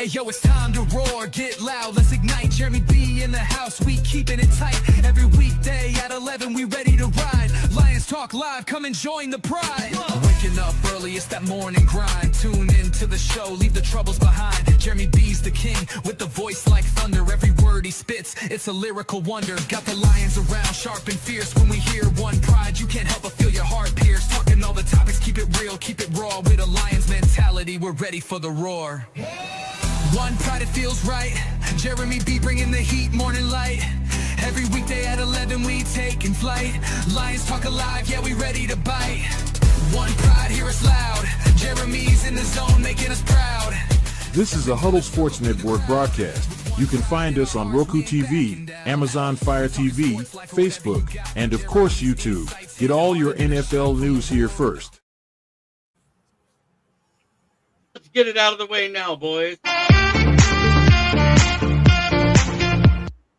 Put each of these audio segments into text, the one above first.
Hey yo, it's time to roar, get loud, let's ignite. Jeremy B in the house, we keeping it tight. Every weekday at 11, we ready to ride. Lions Talk Live, come and join the pride. Waking up early, it's that morning grind. Tune in to the show, leave the troubles behind. Jeremy B's the king, with the voice like thunder. Every word he spits, it's a lyrical wonder. Got the lions around, sharp and fierce. When we hear one pride, you can't help but feel your heart pierce. Talking all the topics, keep it real, keep it raw. With a lion's mentality, we're ready for the roar. One pride, it feels right. Jeremy B bringing the heat, morning light. Every weekday at 11, we taking flight. Lions Talk Alive, yeah, we ready to bite. One pride, hear us loud. Jeremy's in the zone, making us proud. This is a Huddle Sports Network broadcast. You can find us on Roku TV, Amazon Fire TV, Facebook, and of course YouTube. Get all your NFL news here first. Let's get it out of the way now, boys.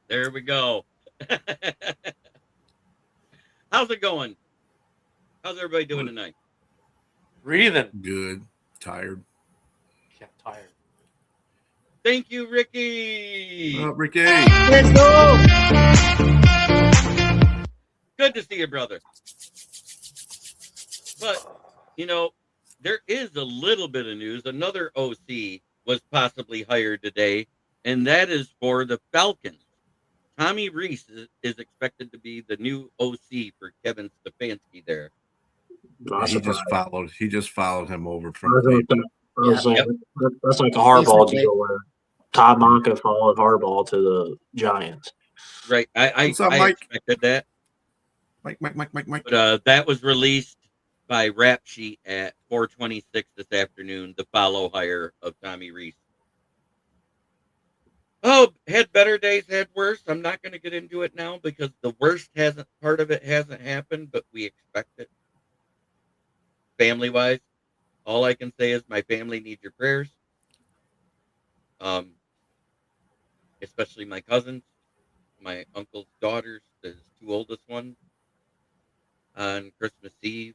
There we go. How's it going? How's everybody doing tonight? Breathing. Good. Tired. Yeah, tired. Thank you, Ricky. What up, Ricky? Let's go. Good to see you, brother. But, you know, there is a little bit of news. Another OC was possibly hired today, and that is for the Falcons. Tommy Reese is expected to be the new OC for Kevin Stefanski there. He just followed him over from. That's like a Harbaugh deal where Todd Monken followed Harbaugh to the Giants. Right. I expected that. Mike. But that was released by Rap Sheet at 4:26 this afternoon, the follow hire of Tommy Reese. Oh, had better days, had worse. I'm not going to get into it now because the worst part of it hasn't happened, but we expect it. Family-wise, all I can say is my family needs your prayers. Especially my cousins, my uncle's daughters, the two oldest ones. On Christmas Eve,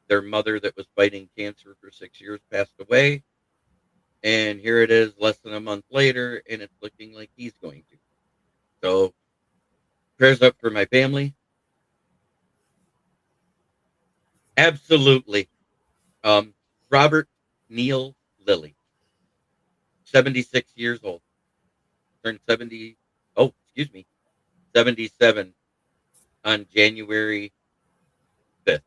their mother that was fighting cancer for 6 years passed away. And here it is less than a month later, and it's looking like he's going to. So, prayers up for my family. Absolutely. Robert Neil Lilly, 76 years old. Turned 77 on January 5th.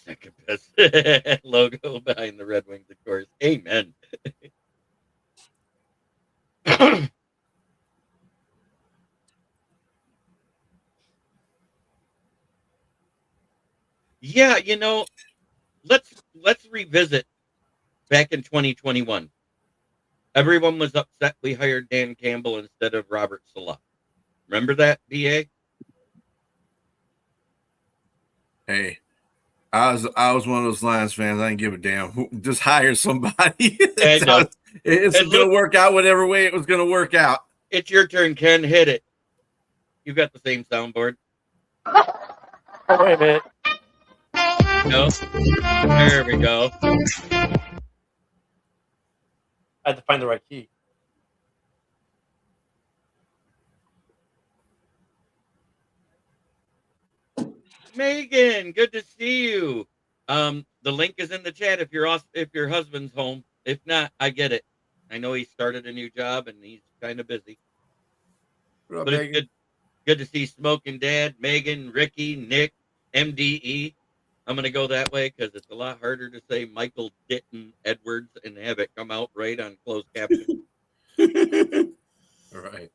Second best logo behind the Red Wings, of course. Amen. Yeah, you know, let's revisit back in 2021. Everyone was upset we hired Dan Campbell instead of Robert Saleh. Remember that, BA? Hey, I was one of those Lions fans. I didn't give a damn. Just hire somebody. It's going to work out whatever way it was going to work out. It's your turn, Ken. Hit it. You got the same soundboard. Oh, wait a minute. No? There we go. I had to find the right key. Megan, good to see you. The link is in the chat if your husband's home. If not, I get it. I know he started a new job and he's kind of busy. What up, But Megan? it's good to see Smoking Dad, Megan, Ricky, Nick, MDE. I'm going to go that way because it's a lot harder to say Michael Ditton Edwards and have it come out right on closed caption. All right.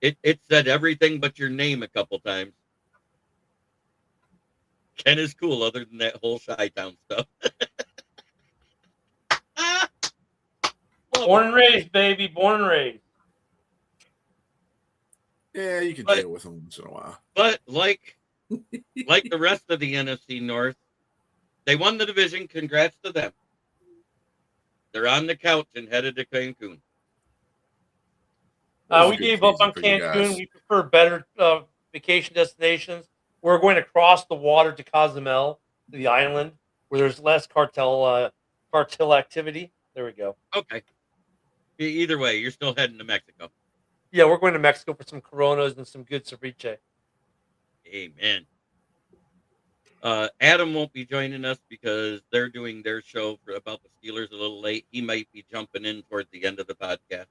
It said everything but your name a couple times. Ken is cool other than that whole Chi-Town stuff. Born and raised, baby. Born and raised. Yeah, you can deal with them once in a while. But like the rest of the NFC North, they won the division. Congrats to them. They're on the couch and headed to Cancun. We gave up on Cancun. We prefer better vacation destinations. We're going to cross the water to Cozumel, the island, where there's less cartel activity. There we go. Okay. Either way, you're still heading to Mexico. Yeah, we're going to Mexico for some Coronas and some good ceviche. Amen. Adam won't be joining us because they're doing their show about the Steelers a little late. He might be jumping in towards the end of the podcast.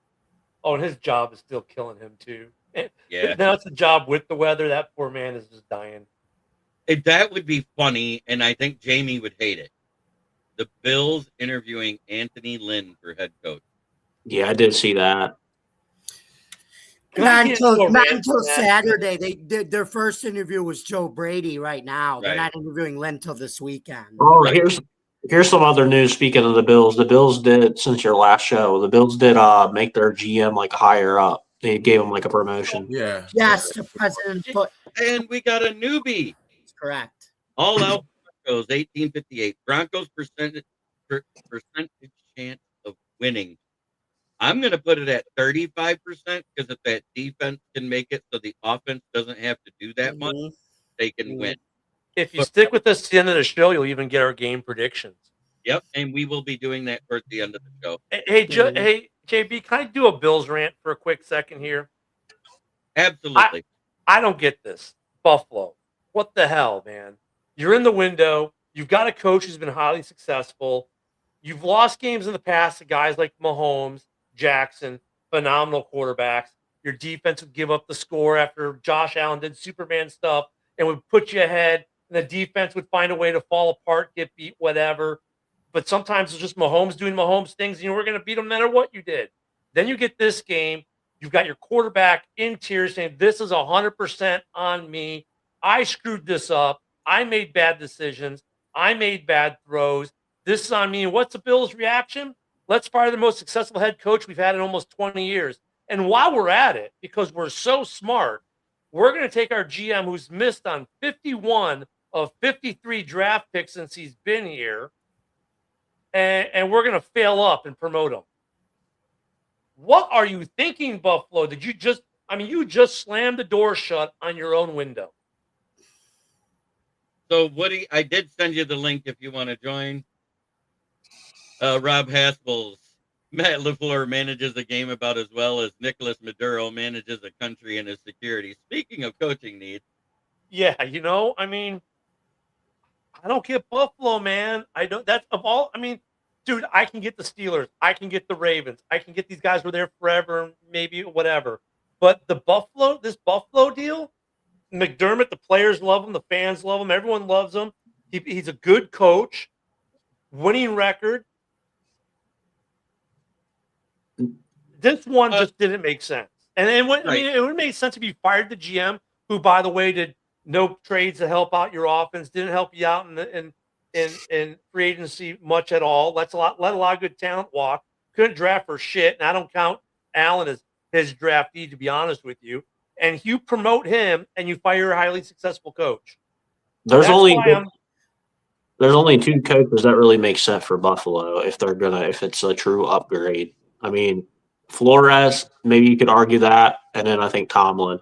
Oh, and his job is still killing him too. Yeah. Now it's a job with the weather. That poor man is just dying. That would be funny, and I think Jamie would hate it. The Bills interviewing Anthony Lynn for head coach. Yeah, I did see that. Not until Saturday. They did their first interview was Joe Brady right now. They're not interviewing Lynn till this weekend. Oh, here's some other news. Speaking of the Bills, since your last show, the Bills did make their GM like higher up. They gave him like a promotion. Yeah. Yes, to President Foot. And we got a newbie. That's correct. All out Broncos, 1858. Broncos percentage chance of winning. I'm going to put it at 35% because if that defense can make it so the offense doesn't have to do that much, they can win. If you stick with us to the end of the show, you'll even get our game predictions. Yep, and we will be doing that towards the end of the show. Hey, JB, can I do a Bills rant for a quick second here? Absolutely. I don't get this. Buffalo. What the hell, man? You're in the window. You've got a coach who's been highly successful. You've lost games in the past to guys like Mahomes, Jackson, phenomenal quarterbacks. Your defense would give up the score after Josh Allen did Superman stuff and would put you ahead, and the defense would find a way to fall apart, get beat, whatever. But sometimes it's just Mahomes doing Mahomes things, and you were going to beat them no matter what you did. Then you get this game. You've got your quarterback in tears saying, this is 100% on me. I screwed this up. I made bad decisions. I made bad throws. This is on me. And what's the Bills' reaction? Let's fire the most successful head coach we've had in almost 20 years. And while we're at it, because we're so smart, we're going to take our GM who's missed on 51 of 53 draft picks since he's been here, and we're going to fail up and promote him. What are you thinking, Buffalo? You just slammed the door shut on your own window. So, Woody, I did send you the link if you want to join. Rob Haspel's Matt LaFleur manages a game about as well as Nicholas Maduro manages a country and his security. Speaking of coaching needs. Yeah, I don't get Buffalo, man. Dude, I can get the Steelers. I can get the Ravens. I can get these guys who are there forever, maybe whatever. But this Buffalo deal, McDermott, the players love him. The fans love him. Everyone loves him. He's a good coach, winning record. This one just didn't make sense. And it would make sense if you fired the GM, who, by the way, did no trades to help out your offense, didn't help you out in free agency much at all. Let a lot of good talent walk. Couldn't draft for shit, and I don't count Allen as his draftee, to be honest with you. And you promote him, and you fire a highly successful coach. There's only two coaches that really make sense for Buffalo if it's a true upgrade. I mean, Flores, maybe you could argue that, and then I think Tomlin.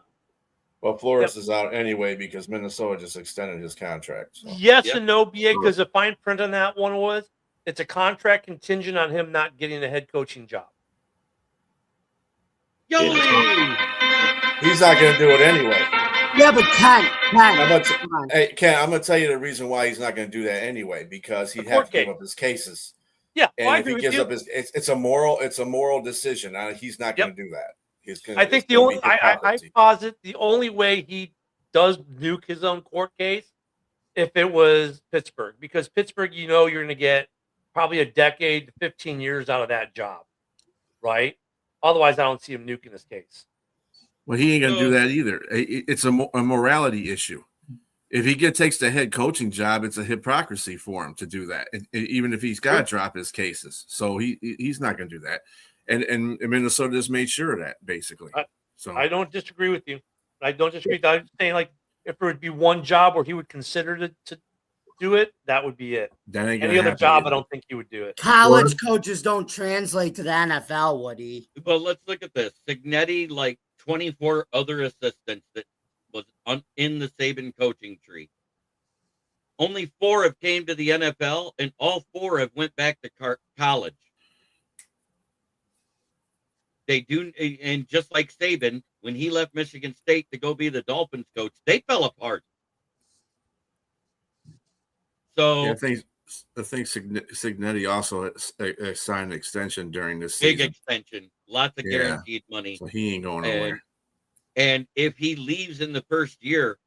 Well, Flores is out anyway because Minnesota just extended his contract. So. Yes and no, BA, because the fine print on that one was it's a contract contingent on him not getting a head coaching job. Yo! He's not going to do it anyway. Yeah, but Ken. Hey, Ken, I'm going to tell you the reason why he's not going to do that anyway, because he'd have to give up his cases. Yeah, and if he gives up it's a moral decision. He's not going to do that. I think I posit the only way he does nuke his own court case if it was Pittsburgh, because Pittsburgh, you're going to get probably a decade to 15 years out of that job, right? Otherwise, I don't see him nuking his case. Well, he ain't going to do that either. It's a morality issue. If he takes the head coaching job, it's a hypocrisy for him to do that, even if he's got to drop his cases. So he's not going to do that. And Minnesota just made sure of that, basically. I don't disagree with you. I don't disagree. I'm saying, like, if there would be one job where he would consider to do it, that would be it. Any other job, I don't think he would do it. College coaches don't translate to the NFL, Woody. Well, let's look at this. Signetti, like 24 other assistants that was in the Saban coaching tree. Only 4 have came to the NFL, and all 4 have went back to college. They do, and just like Saban, when he left Michigan State to go be the Dolphins coach, they fell apart. So Yeah, I think Signetti also signed an extension during this big season. extension, lots of guaranteed money. So he ain't going nowhere. And if he leaves in the first year,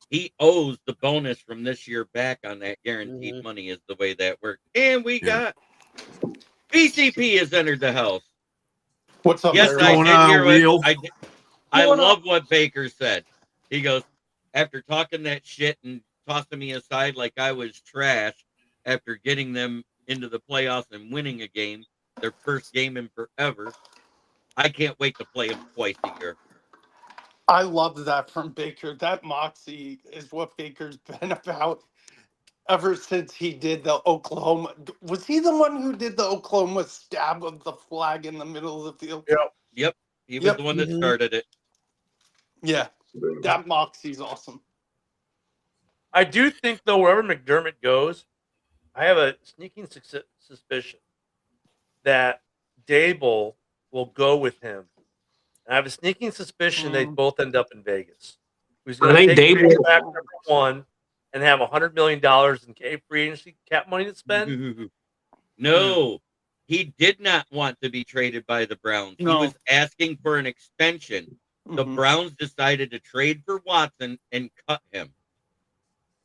he owes the bonus from this year back on that guaranteed money is the way that works. And we got BCP has entered the house. What's up, yes, I going did on, hear Wheel? I love what Baker said. He goes, after talking that shit and tossing me aside like I was trash after getting them into the playoffs and winning a game, their first game in forever, I can't wait to play them twice a year. I love that from Baker. That moxie is what Baker's been about ever since he did the Oklahoma. Was he the one who did the Oklahoma stab of the flag in the middle of the field? Yep. He was the one that started it. Yeah. That moxie's awesome. I do think, though, wherever McDermott goes, I have a sneaking suspicion that Dable will go with him. And I have a sneaking suspicion they both end up in Vegas. Who's going to take Dable back number 1 and have $100 million in free agency cap money to spend? No, he did not want to be traded by the Browns. No. He was asking for an extension. The Browns decided to trade for Watson and cut him.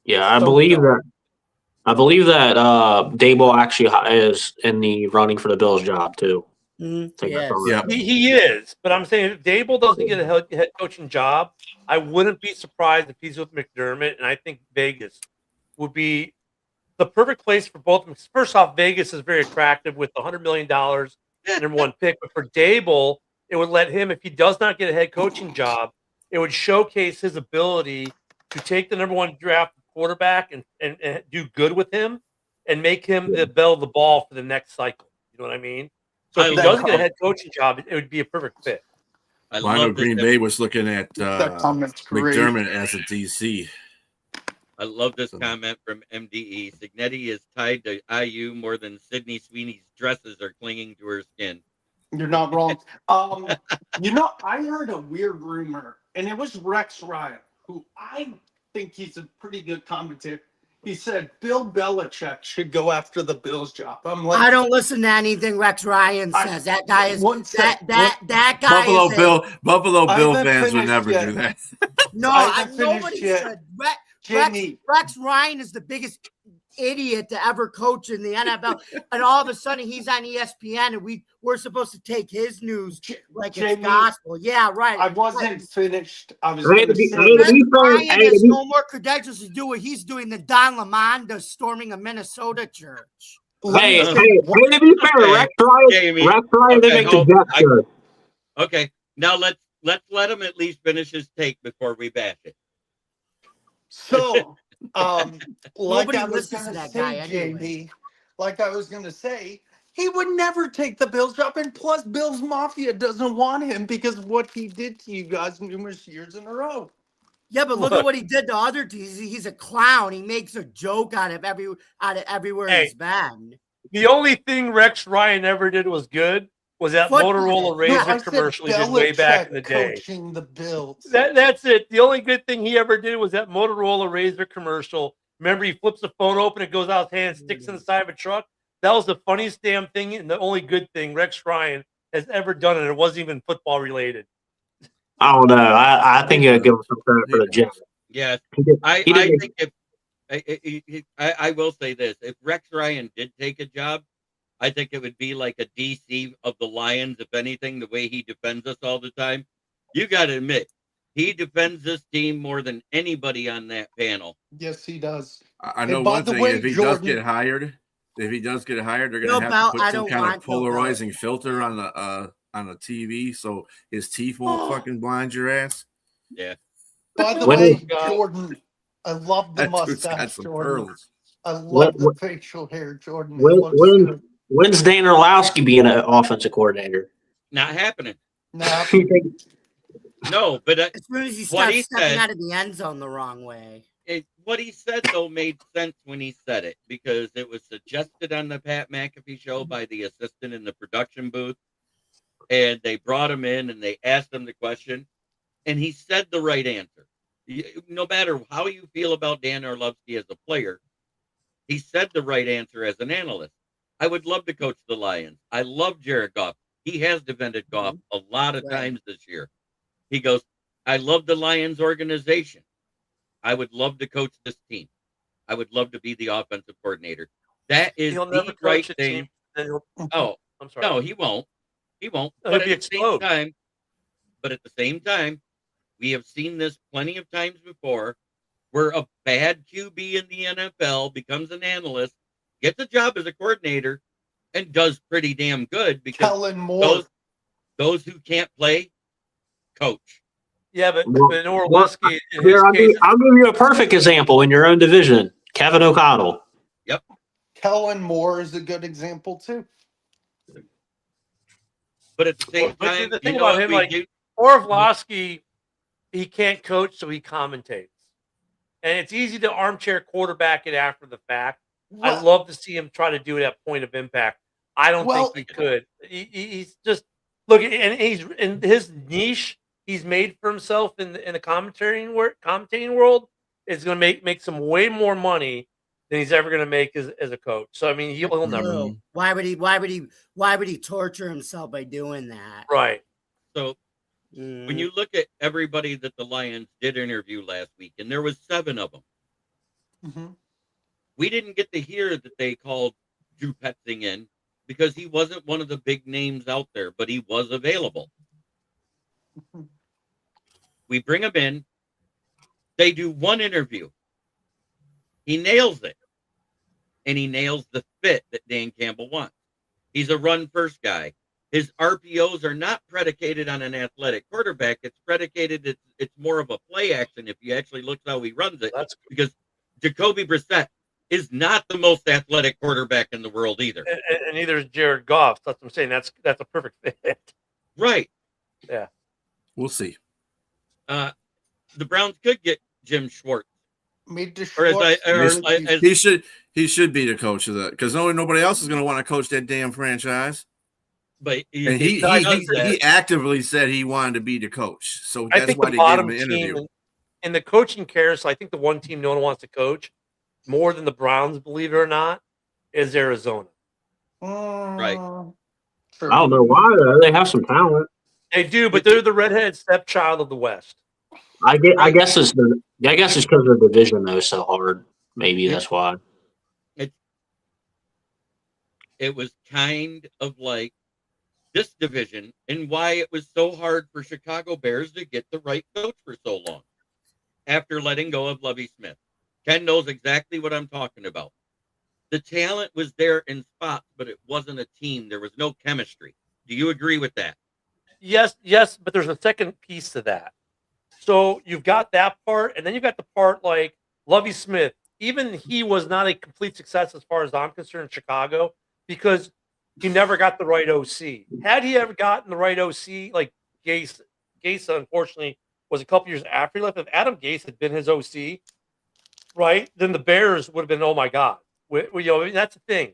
Yeah, I believe that. I believe that Dable actually is in the running for the Bills job too. Yes. He is, but I'm saying if Dable doesn't get a head coaching job, I wouldn't be surprised if he's with McDermott, and I think Vegas would be the perfect place for both of them. First off, Vegas is very attractive with the $100 million number 1 pick, but for Dable, it would let him, if he does not get a head coaching job, it would showcase his ability to take the number 1 draft quarterback and do good with him and make him the belle of the ball for the next cycle. You know what I mean? So if he doesn't get a head coaching job, it would be a perfect fit. I know Green Bay was looking at McDermott as a DC. I love this comment from MDE. Signetti is tied to IU more than Sydney Sweeney's dresses are clinging to her skin. You're not wrong. I heard a weird rumor, and it was Rex Ryan, who I think he's a pretty good commentator. He said Bill Belichick should go after the Bills job. I'm like, I don't listen to anything Rex Ryan says. That guy is that guy. Buffalo Bill fans would never do that. No, nobody said Rex Ryan is the biggest idiot to ever coach in the NFL, and all of a sudden he's on ESPN, and we're supposed to take his news like it's gospel. Yeah, right. I wasn't finished. I was Ryan has no more credentials to do what he's doing than Don Lemon does storming a Minnesota church. Hey, to be fair, Rex Ryan didn't make the gesture. Okay, now let's let him at least finish his take before we bash it. So, Nobody listens to that guy anyway. Like I was going to say, he would never take the Bills job, and plus Bills Mafia doesn't want him because of what he did to you guys numerous years in a row. Yeah, but look at what he did to other teams. He's a clown. He makes a joke out of everywhere he's been. The only thing Rex Ryan ever did was good was that Motorola Razr commercial he did way back in the day. Coaching the Bills. That's it. The only good thing he ever did was that Motorola Razr commercial. Remember, he flips the phone open, it goes out his hand, sticks in the side of a truck. That was the funniest damn thing and the only good thing Rex Ryan has ever done, and it wasn't even football related. I don't know. I think I'd give him some credit for the Jets. Yeah, I think I will say this: if Rex Ryan did take a job, I think it would be like a DC of the Lions. If anything, the way he defends us all the time, you got to admit he defends this team more than anybody on that panel. Yes, he does. I know one thing: if he does get hired, they're going to have to put some kind of polarizing filter on the TV so his teeth won't fucking blind your ass. Yeah. By the way, Jordan, I love the mustache, Jordan. Pearls. I love the facial hair, Jordan. When's Dan Orlowski being an offensive coordinator? Not happening. No. No, but As soon as you what start he stepping said, out of the end zone the wrong way. what he said though made sense when he said it because it was suggested on the Pat McAfee show by the assistant in the production booth, and they brought him in and they asked him the question, and he said the right answer. No matter how you feel about Dan Orlovsky as a player, he said the right answer as an analyst. I would love to coach the Lions. I love Jared Goff. He has defended Goff a lot of times this year. He goes, I love the Lions organization. I would love to coach this team. I would love to be the offensive coordinator. That is the right thing. Oh, I'm sorry. No, he won't. He won't. No, But he'll at the same time, we have seen this plenty of times before where a bad QB in the NFL becomes an analyst, gets a job as a coordinator, and does pretty damn good because Kellen Moore. those who can't play coach. Yeah, but Well, Orlovsky, in Here, his case, I'll give you a perfect example in your own division. Kevin O'Connell. Yep. Kellen Moore is a good example too. But at the same time, the thing about him, like Orlovsky, he can't coach, so he commentates. And it's easy to armchair quarterback it after the fact. Well, I love to see him try to do it at point of impact. I don't Well- think he could. He's just look, and he's in his niche. He's made for himself in the commentating world. Is going to make some way more money than he's ever going to make as a coach. So I mean, he'll never. No. Why would he torture himself by doing that? Right. So when you look at everybody that the Lions did interview last week, and there was 7 of them, Mhm. we didn't get to hear that they called Drew Petzing in because he wasn't one of the big names out there, but he was available. We bring him in. They do one interview. He nails it. And he nails the fit that Dan Campbell wants. He's a run-first guy. His RPOs are not predicated on an athletic quarterback. It's predicated, it's more of a play action if you actually look how he runs it. That's because Jacoby Brissett is not the most athletic quarterback in the world either. And neither is Jared Goff. That's what I'm saying. That's a perfect fit. Right. Yeah. We'll see. The Browns could get Jim Schwartz. Made the Or as He should be the coach of that because nobody else is going to want to coach that damn franchise. But And he actively said he wanted to be the coach, so I that's think why the they gave bottom him an team interview. in the coaching carousel, I think the one team no one wants to coach more than the Browns, believe it or not, is Arizona. Right. Sure. I don't know why though. They have some talent. They do, but they're the redheaded stepchild of the West. I guess it's because the division though is so hard. Maybe that's why. It was kind of like this division and why it was so hard for Chicago Bears to get the right coach for so long after letting go of Lovie Smith. Ken knows exactly what I'm talking about. The talent was there in spots, but it wasn't a team. There was no chemistry. Do you agree with that? Yes, but there's a second piece to that. So you've got that part, and then you've got the part like Lovie Smith. Even he was not a complete success as far as I'm concerned in Chicago because he never got the right OC. Had he ever gotten the right OC, like Gase unfortunately was a couple years after he left. If Adam Gase had been his OC, right, then the Bears would have been, oh my God. That's the thing.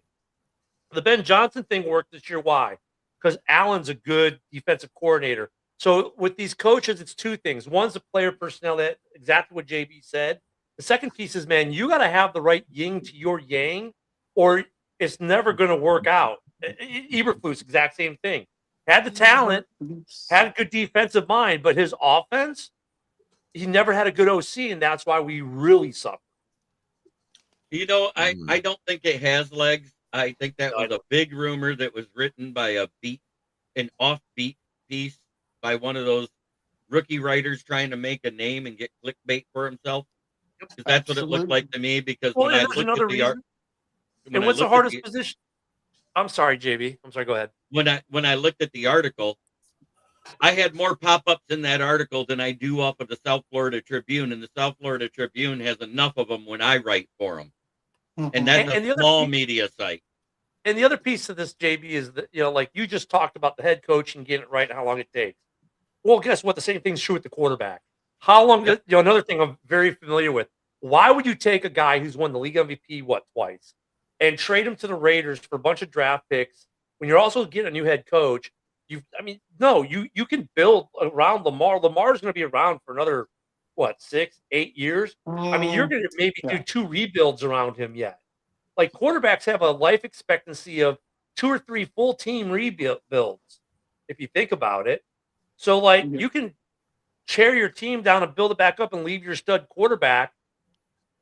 The Ben Johnson thing worked this year. Why? Because Allen's a good defensive coordinator. So with these coaches, it's 2 things. One's the player personnel, that exactly what JB said. The second piece is, man, you got to have the right yin to your yang, or it's never going to work out. Eberflus, exact same thing. Had the talent, had a good defensive mind, but his offense, he never had a good OC, and that's why we really suffered. I don't think it has legs. I think that was a big rumor that was written by an offbeat piece by one of those rookie writers trying to make a name and get clickbait for himself. Because that's what it looked like to me. Because when I looked at the art, and what's the hardest position? I'm sorry, JB. I'm sorry. Go ahead. When I looked at the article, I had more pop-ups in that article than I do off of the South Florida Tribune, and the South Florida Tribune has enough of them when I write for them. And that's a small media site. And the other piece of this, JB, is that, like you just talked about the head coach and getting it right and how long it takes. Well, guess what? The same thing's true with the quarterback. How long? Yep. Another thing I'm very familiar with. Why would you take a guy who's won the league MVP twice, and trade him to the Raiders for a bunch of draft picks when you're also getting a new head coach? No, you can build around Lamar. Lamar's going to be around for another 6, 8 years. I mean, you're going to maybe do 2 rebuilds around him yet. Like quarterbacks have a life expectancy of 2 or 3 full team rebuilds, if you think about it. So you can tear your team down and build it back up and leave your stud quarterback.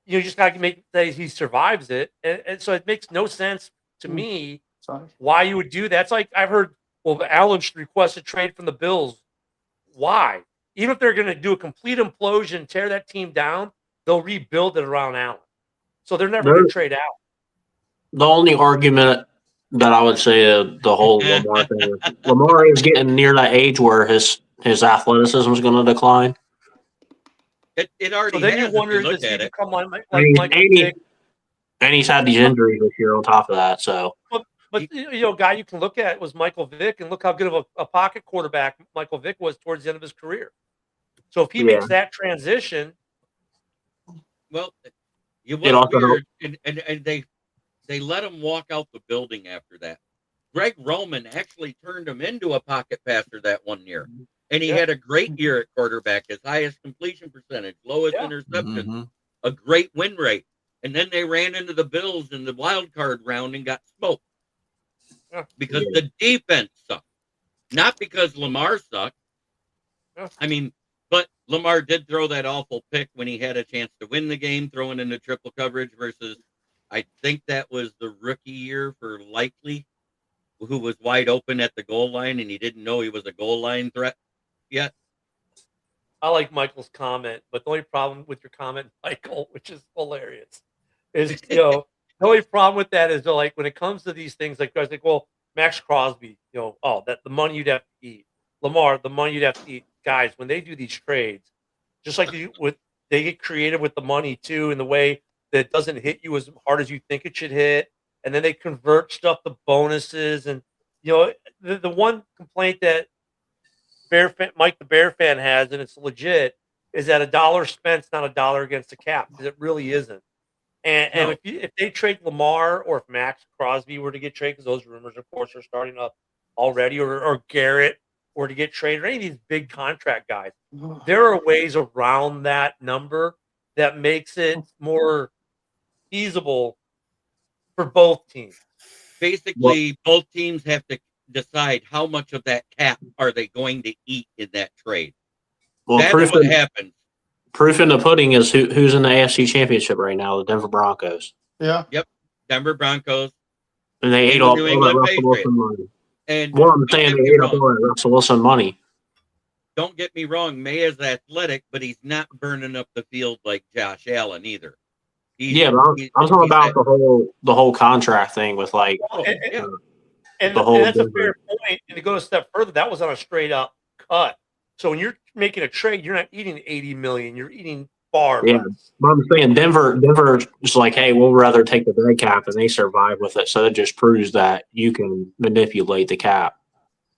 You just got to make that he survives it. And so it makes no sense to me why you would do that. It's like I've heard, well, Allen should request a trade from the Bills. Why? Even if they're going to do a complete implosion, tear that team down, they'll rebuild it around Allen. So they're never going to trade out. The only argument that I would say the whole Lamar thing is Lamar is getting near that age where his athleticism is going to decline. It already So then has, you wonder, if you look does he at it. become like And Michael Vick? he's had these injuries this year on top of that. So, But guy you can look at was Michael Vick, and look how good of a pocket quarterback Michael Vick was towards the end of his career. So if he makes that transition, well, it was weird, and they let him walk out the building after that. Greg Roman actually turned him into a pocket passer that one year, and he had a great year at quarterback, his highest completion percentage, lowest interception, a great win rate. And then they ran into the Bills in the wild card round and got smoked because the defense sucked, not because Lamar sucked. I mean, but Lamar did throw that awful pick when he had a chance to win the game, throwing into triple coverage versus, I think that was the rookie year for Likely, who was wide open at the goal line, and he didn't know he was a goal line threat yet. I like Michael's comment, but the only problem with your comment, Michael, which is hilarious, is the only problem with that is like when it comes to these things, like guys like, well, Max Crosby, that the money you'd have to eat, Lamar, the money you'd have to eat. Guys, when they do these trades, just like they get creative with the money too, in the way that it doesn't hit you as hard as you think it should hit, and then they convert stuff to bonuses. And the one complaint that Mike the Bear fan has, and it's legit, is that $1 spent's not $1 against the cap, because it really isn't. And if they trade Lamar, or if Max Crosby were to get traded, because those rumors, of course, are starting up already, or Garrett were to get traded, or any of these big contract guys, there are ways around that number that makes it more feasible for both teams. Basically, both teams have to decide how much of that cap are they going to eat in that trade. Well, that's what happens. Proof in the pudding is who's in the AFC Championship right now, the Denver Broncos. Yeah. Yep. Denver Broncos. And they ate all that Russell Wilson money. And I'm saying they ate up all that Russell Wilson money. Don't get me wrong, May is athletic, but he's not burning up the field like Josh Allen either. I'm talking about the whole contract thing with like and that's a fair point. And to go a step further, that was on a straight up cut. So when you're making a trade, you're not eating $80 million. You're eating far less. But I'm saying Denver is like, hey, we'll rather take the dead cap, and they survive with it. So that just proves that you can manipulate the cap.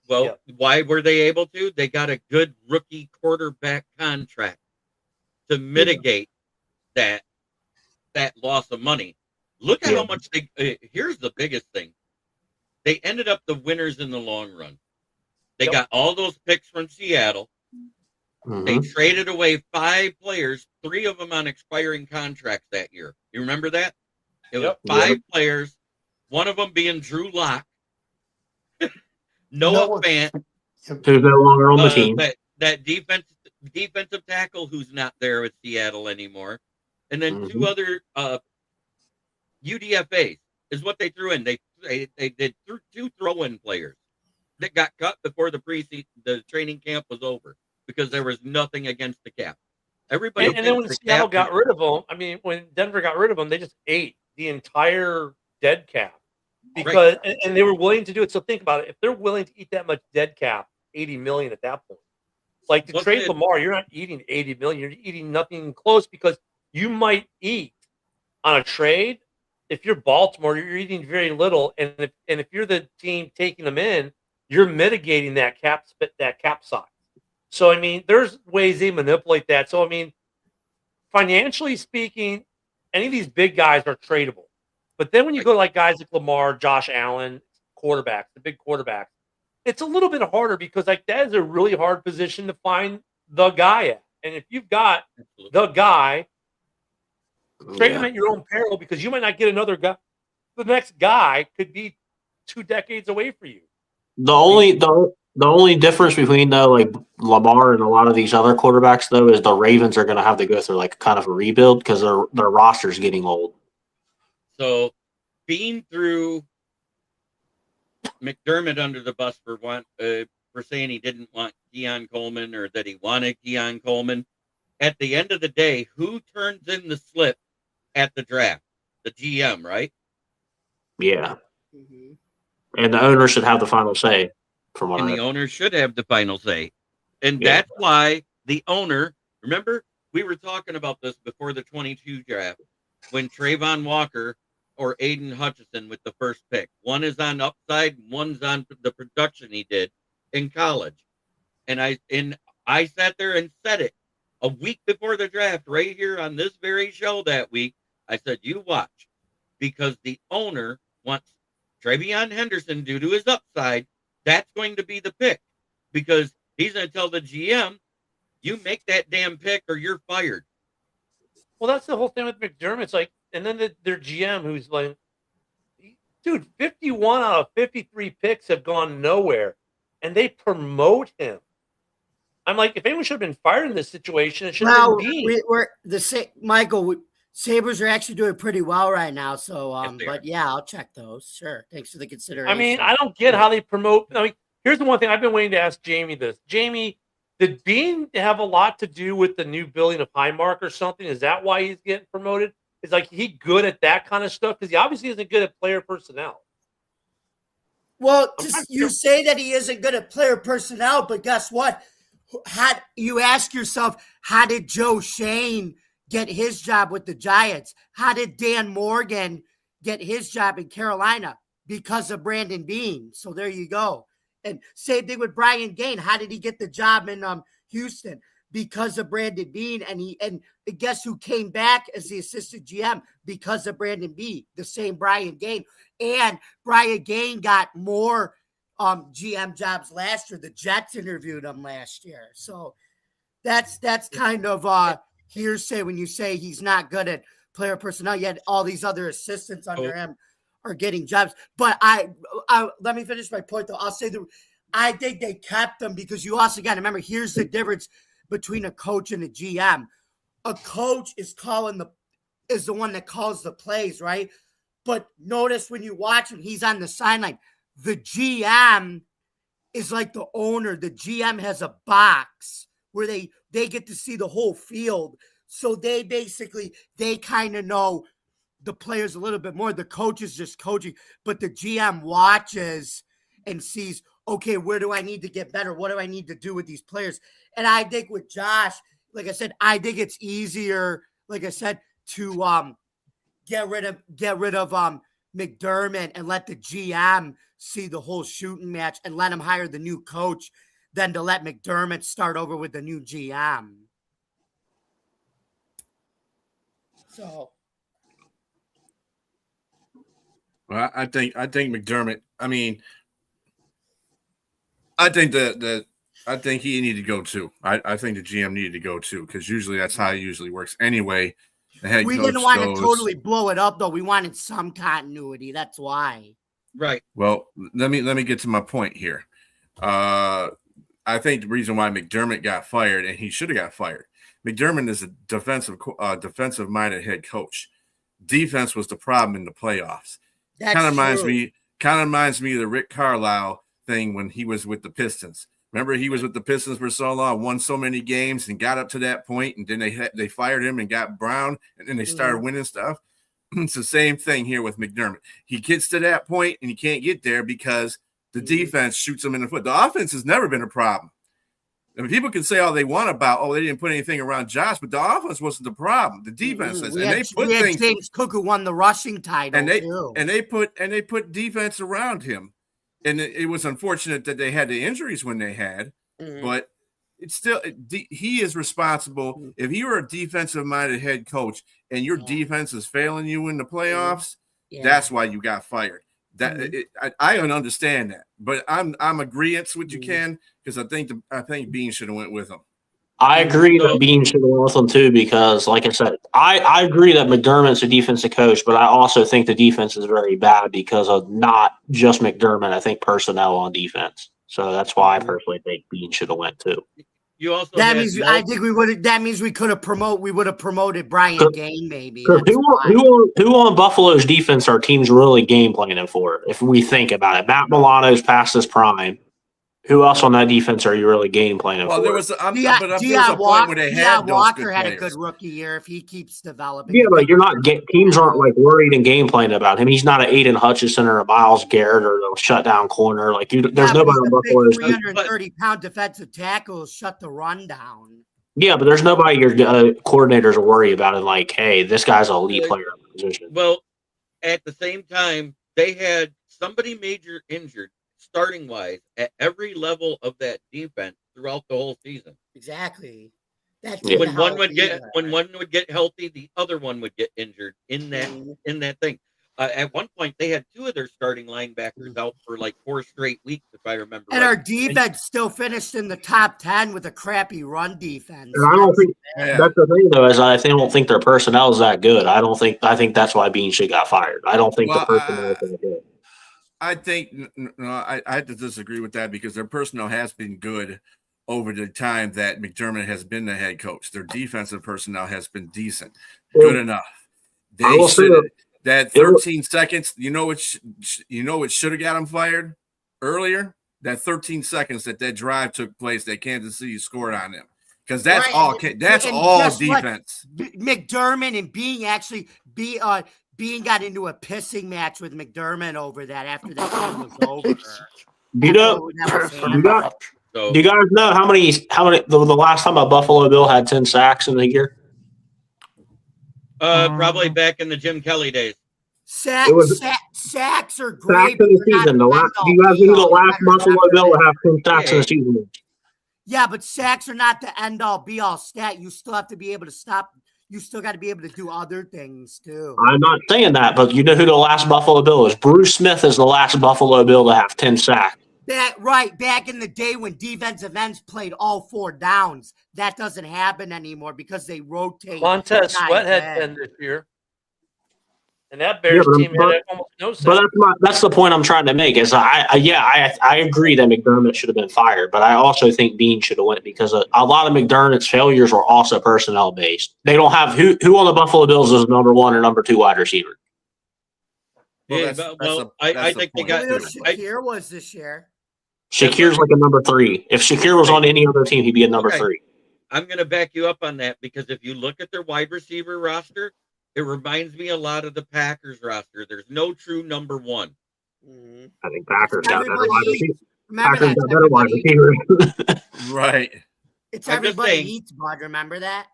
Well, why were they able to? They got a good rookie quarterback contract to mitigate that loss of money. Look at how much here's the biggest thing. They ended up the winners in the long run. They got all those picks from Seattle. Mm-hmm. They traded away 5 players, 3 of them on expiring contracts that year. You remember that? It was 5 players, one of them being Drew Lock, Noah Fant, who's no longer on the team. That defensive tackle who's not there with Seattle anymore. And then 2 other UDFAs is what they threw in. They did 2 throw-in players that got cut before the training camp was over because there was nothing against the cap. Everybody and then when Seattle got rid of them, I mean, when Denver got rid of them, they just ate the entire dead cap because and they were willing to do it. So think about it: if they're willing to eat that much dead cap, $80 million at that point, like to trade Lamar, you're not eating $80 million. You're eating nothing close because you might eat on a trade. If you're Baltimore, you're eating very little, and if you're the team taking them in, you're mitigating that cap size. So, I mean, there's ways they manipulate that. So, I mean, financially speaking, any of these big guys are tradable. But then when you go to like guys like Lamar, Josh Allen, quarterbacks, the big quarterbacks, it's a little bit harder because like that is a really hard position to find the guy at. And if you've got the guy, trade him at your own peril because you might not get another guy. The next guy could be 2 decades away for you. The only difference between though like Lamar and a lot of these other quarterbacks though is the Ravens are going to have to go through like kind of a rebuild because their roster's getting old. So being through McDermott under the bus for saying he didn't want Keon Coleman or that he wanted Keon Coleman. At the end of the day, who turns in the slip at the draft? The GM, right? Yeah. Mm-hmm. And the owner should have the final say. And the owner should have the final say. And that's why the owner, remember, we were talking about this before the 22 draft, when Trayvon Walker or Aiden Hutchinson with the first pick. One is on upside, one's on the production he did in college. And I sat there and said it a week before the draft right here on this very show that week. I said, you watch, because the owner wants Travion Henderson due to his upside. That's going to be the pick because he's going to tell the GM, you make that damn pick or you're fired. Well, that's the whole thing with McDermott. It's like, and then their GM who's like, dude, 51 out of 53 picks have gone nowhere and they promote him. I'm like, if anyone should have been fired in this situation, it should have been Dean. Michael, Sabres are actually doing pretty well right now. So, but yeah, I'll check those. Sure. Thanks for the consideration. I mean, I don't get how they promote. I mean, here's the one thing I've been waiting to ask Jamie this. Jamie, did Bean have a lot to do with the new building of Highmark or something? Is that why he's getting promoted? Is like he good at that kind of stuff? Because he obviously isn't good at player personnel. Well, you say that he isn't good at player personnel, but guess what? You ask yourself, how did Joe Shane get his job with the Giants? How did Dan Morgan get his job in Carolina? Because of Brandon Beane. So there you go. And same thing with Brian Gain. How did he get the job in Houston? Because of Brandon Beane. And guess who came back as the assistant GM? Because of Brandon Beane, the same Brian Gain. And Brian Gain got more GM jobs last year. The Jets interviewed him last year. So that's kind of hearsay when you say he's not good at player personnel, yet all these other assistants under him are getting jobs. But I let me finish my point though. I'll say I think they kept them because you also got to remember, here's the difference between a coach and a GM. A coach is the one that calls the plays, right? But notice when you watch him, he's on the sideline. The GM is like the owner. The GM has a box where they get to see the whole field. So they kind of know the players a little bit more. The coach is just coaching, but the GM watches and sees, okay, where do I need to get better? What do I need to do with these players? And I think with Josh, like I said, I think it's easier, like I said, to get rid of McDermott and let the GM see the whole shooting match and let him hire the new coach than to let McDermott start over with the new GM. So, well, I think McDermott. I mean, I think I think he needed to go too. I think the GM needed to go too because usually that's how it usually works. Anyway, the head we coach didn't want goes, to totally blow it up though. We wanted some continuity. That's why. Right. Well, let me get to my point here. I think the reason why McDermott got fired, and he should have got fired. McDermott is a defensive-minded head coach. Defense was the problem in the playoffs. Kind of reminds me of the Rick Carlisle thing when he was with the Pistons. Remember, he was with the Pistons for so long, won so many games, and got up to that point, and then they fired him and got Brown, and then they started winning stuff. It's the same thing here with McDermott. He gets to that point, and he can't get there because the defense shoots him in the foot. The offense has never been a problem. I mean, people can say all they want about, they didn't put anything around Josh, but the offense wasn't the problem. The defense is, and they put things. James Cook who won the rushing title, and they put defense around him, and it was unfortunate that they had the injuries when they had, but it's still he is responsible. If you're a defensive-minded head coach and your defense is failing you in the playoffs, that's why you got fired. I don't understand that, but I'm agreeant with you, Ken, because I think Bean should have went with him. I agree that Bean should have went with them too, because like I said, I agree that McDermott's a defensive coach, but I also think the defense is very bad because of not just McDermott. I think personnel on defense. So that's why I personally think Bean should have went too. You also I think we would. That means we could have promoted Brian Gain maybe. Who on Buffalo's defense are teams really game planning for? If we think about it, Matt Milano's past his prime. Who else on that defense are you really game planning for? There was a point where they had Walker had a good rookie year if he keeps developing. Yeah, but you're not teams aren't like worried and game planning about him. He's not an Aiden Hutchinson or a Miles Garrett or a shutdown corner. Like there's nobody on Buffalo's 330-pound defensive tackles shut the run down. Yeah, but there's nobody your coordinators are worried about it. Like, hey, this guy's an elite player in the position. Well, at the same time, they had somebody major injured. Starting wise at every level of that defense throughout the whole season. Exactly. When one would get healthy, the other one would get injured in that thing. At one point, they had two of their starting linebackers out for like 4 straight weeks, if I remember. And our defense still finished in the top 10 with a crappy run defense. And I don't think that's the thing, though, is I don't think their personnel is that good. I think that's why Bean should got fired. I don't think the personnel is that good. I think I have to disagree with that because their personnel has been good over the time that McDermott has been the head coach. Their defensive personnel has been decent, good enough. They should that 13 seconds. You know what should have got them fired earlier. That 13 seconds that drive took place that Kansas City scored on them, because that's all. That's all defense. McDermott and Bean got into a pissing match with McDermott over that after that game was over. Do you guys know how many the last time a Buffalo Bill had 10 sacks in a year? Probably back in the Jim Kelly days. Sacks are great. Sacks in the season. Do you guys know the last Buffalo Bill to have 10 sacks in the season? Yeah, but sacks are not the end all be all stat. You still have to be able to stop. You still got to be able to do other things too. I'm not saying that, but you know who the last Buffalo Bill is? Bruce Smith is the last Buffalo Bill to have 10 sacks. Back in the day when defensive ends played all 4 downs. That doesn't happen anymore because they rotate. Montez Sweat had 10 this year. And that Bears team had almost no sacks. But that's the point I'm trying to make. Is I agree that McDermott should have been fired, but I also think Bean should have went because a lot of McDermott's failures were also personnel based. They don't have who on the Buffalo Bills is number 1 or number 2 wide receiver. I think they got Shakir was this year. Shakir's like a number 3. If Shakir was on any other team, he'd be a number 3. I'm going to back you up on that because if you look at their wide receiver roster, it reminds me a lot of the Packers roster. There's no true number 1. I think Packers got better wide receiver. Packers got better wide receiver. Right. It's everybody eats, bud. Remember that?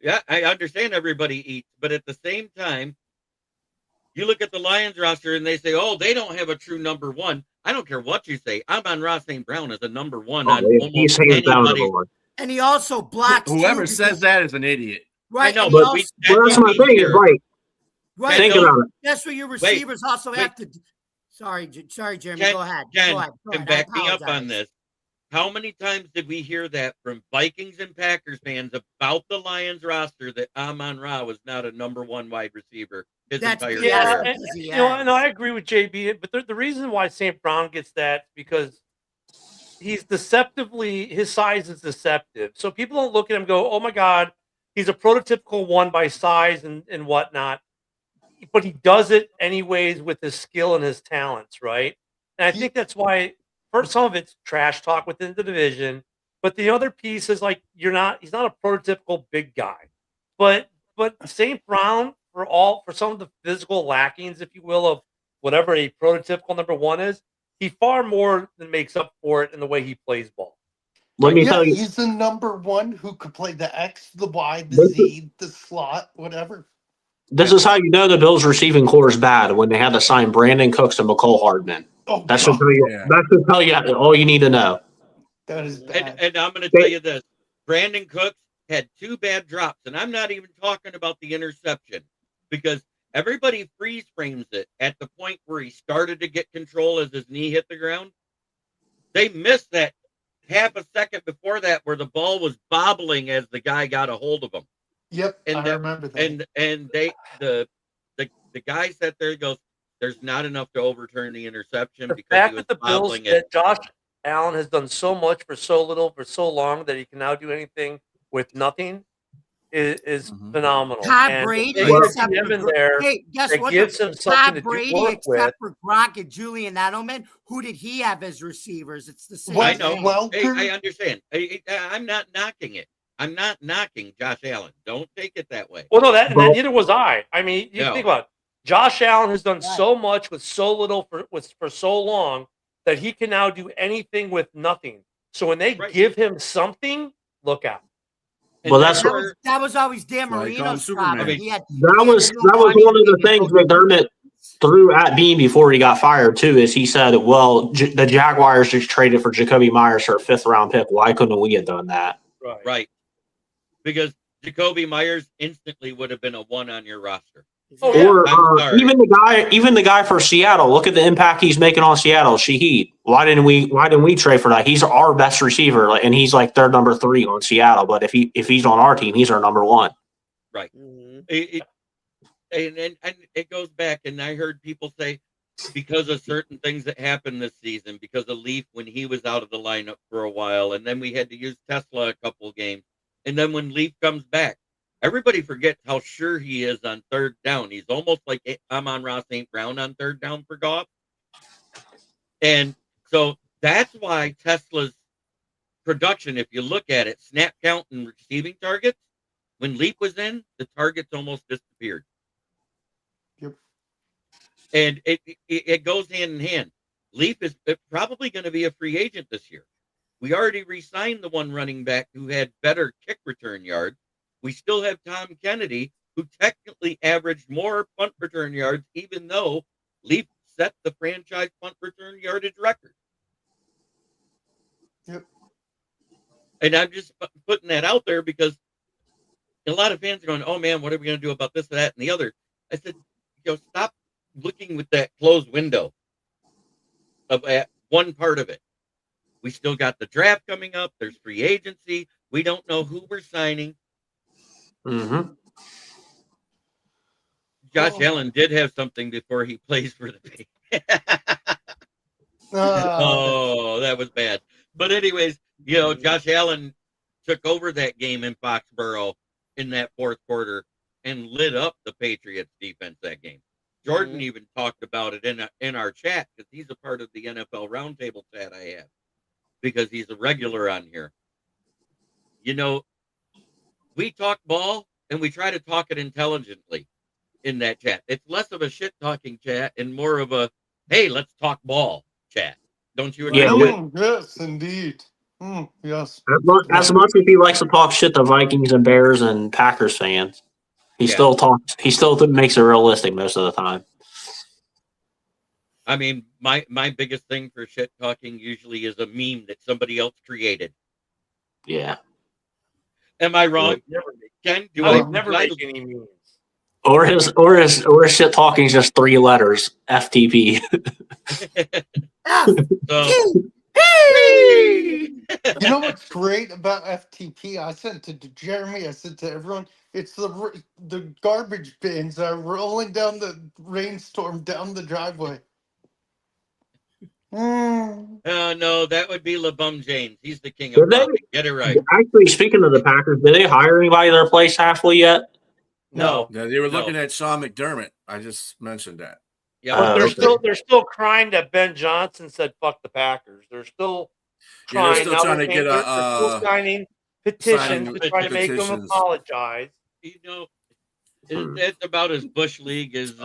Yeah, I understand everybody eats, but at the same time, you look at the Lions roster and they say, "Oh, they don't have a true number 1." I don't care what you say. Amon-Ra St. Brown is a number 1 on almost anybody. And he also blocks. Whoever says that is an idiot. Right, I know, but that's my thing. Is right. Right. Think about it. That's what your receivers also have to. Sorry, Jeremy. Go ahead. Jen, back me up on this. How many times did we hear that from Vikings and Packers fans about the Lions roster that Amon-Ra was not a number 1 wide receiver his entire career? I agree with JB, but the reason why St. Brown gets that because his size is deceptive. So people don't look at him and go, "Oh my God, he's a prototypical 1 by size and whatnot." But he does it anyways with his skill and his talents, right? And I think that's why for some of it's trash talk within the division, but the other piece is like he's not a prototypical big guy. But St. Brown for some of the physical lackings, if you will, of whatever a prototypical number 1 is, he far more than makes up for it in the way he plays ball. Let me tell you, he's the number 1 who could play the X, the Y, the Z, the slot, whatever. This is how you know the Bills' receiving core is bad when they had to sign Brandon Cooks and McCole Hardman. That should tell you all you need to know. That is bad. And I'm going to tell you this. Brandon Cooks had 2 bad drops, and I'm not even talking about the interception because everybody freeze frames it at the point where he started to get control as his knee hit the ground. They missed that half a second before that where the ball was bobbling as the guy got a hold of him. Yep, And I remember that. And the guy sat there and goes, there's not enough to overturn the interception The because fact he was that the Bills bobbling it. that Josh Allen has done so much for so little for so long that he can now do anything with nothing is phenomenal. Todd And Brady, they put except him in for there hey, guess that what? gives him something Todd to Brady, work except with. for Gronk and Julian Edelman, who did he have as receivers? It's the same. I know. thing. Well, Hey, I understand. I'm not knocking it. I'm not knocking Josh Allen. Don't take it that way. Well, no, that neither was I. I mean, you No. think about it. Josh Allen has done Right. so much with so little for so long that he can now do anything with nothing. So when they Right. give him something, look out. Well, that's That was always Dan why they call him Marino's Superman. problem. I mean, He had that was one of the things McDermott threw at Bean before he got fired too. Is he said, "Well, the Jaguars just traded for Jacoby Myers for a 5th round pick. Why couldn't we have done that?" Right. Because Jacoby Myers instantly would have been a 1 on your roster. Oh, yeah. Or I'm sorry. even the guy for Seattle. Look at the impact he's making on Seattle. Shaheed. Why didn't we trade for that? He's our best receiver, and he's like their number 3 on Seattle. But if he's on our team, he's our number 1. Right. Mm-hmm. And it goes back, and I heard people say because of certain things that happened this season, because of Leaf when he was out of the lineup for a while, and then we had to use Tesla a couple of games, and then when Leaf comes back, everybody forgets how sure he is on 3rd down. He's almost like Amon-Ra St. Brown on 3rd down for Goff. And so that's why Tesla's production, if you look at it, snap count and receiving targets, when Leaf was in, the targets almost disappeared. Yep. And it goes hand in hand. Leaf is probably going to be a free agent this year. We already re-signed the one running back who had better kick return yards. We still have Tom Kennedy, who technically averaged more punt return yards, even though Leaf set the franchise punt return yardage record. Yep. And I'm just putting that out there because a lot of fans are going, "Oh man, what are we going to do about this, that, and the other?" I said, stop looking with that closed window of one part of it. We still got the draft coming up. There's free agency. We don't know who we're signing. Mm-hmm. Josh Allen did have something before he plays for the Patriots. Oh, that was bad. But anyways, Josh Allen took over that game in Foxborough in that 4th quarter and lit up the Patriots defense that game. Jordan even talked about it in our chat because he's a part of the NFL Roundtable chat I have because he's a regular on here. We talk ball and we try to talk it intelligently in that chat. It's less of a shit talking chat and more of a, hey, let's talk ball chat. Don't you agree? Yeah, yes, indeed. Yes. As much as he likes to talk shit to Vikings and Bears and Packers fans, he still makes it realistic most of the time. I mean, my biggest thing for shit talking usually is a meme that somebody else created. Yeah. Am I wrong? Ken, I would never make any memes. Or his shit talking is just 3 letters, FTP. You know what's great about FTP? I sent it to Jeremy. I sent to everyone. It's the garbage bins that are rolling down the rainstorm down the driveway. No, that would be LeBum James. He's the king of robbing. Get it right. Actually, speaking of the Packers, did they hire anybody to replace Halfley yet? No. Yeah, they were looking at Sean McDermott. I just mentioned that. Yeah, But they're still crying that Ben Johnson said "fuck the Packers." They're still trying. They're still trying to get they're still signing petitions to try to make them apologize. It's about as Bush League as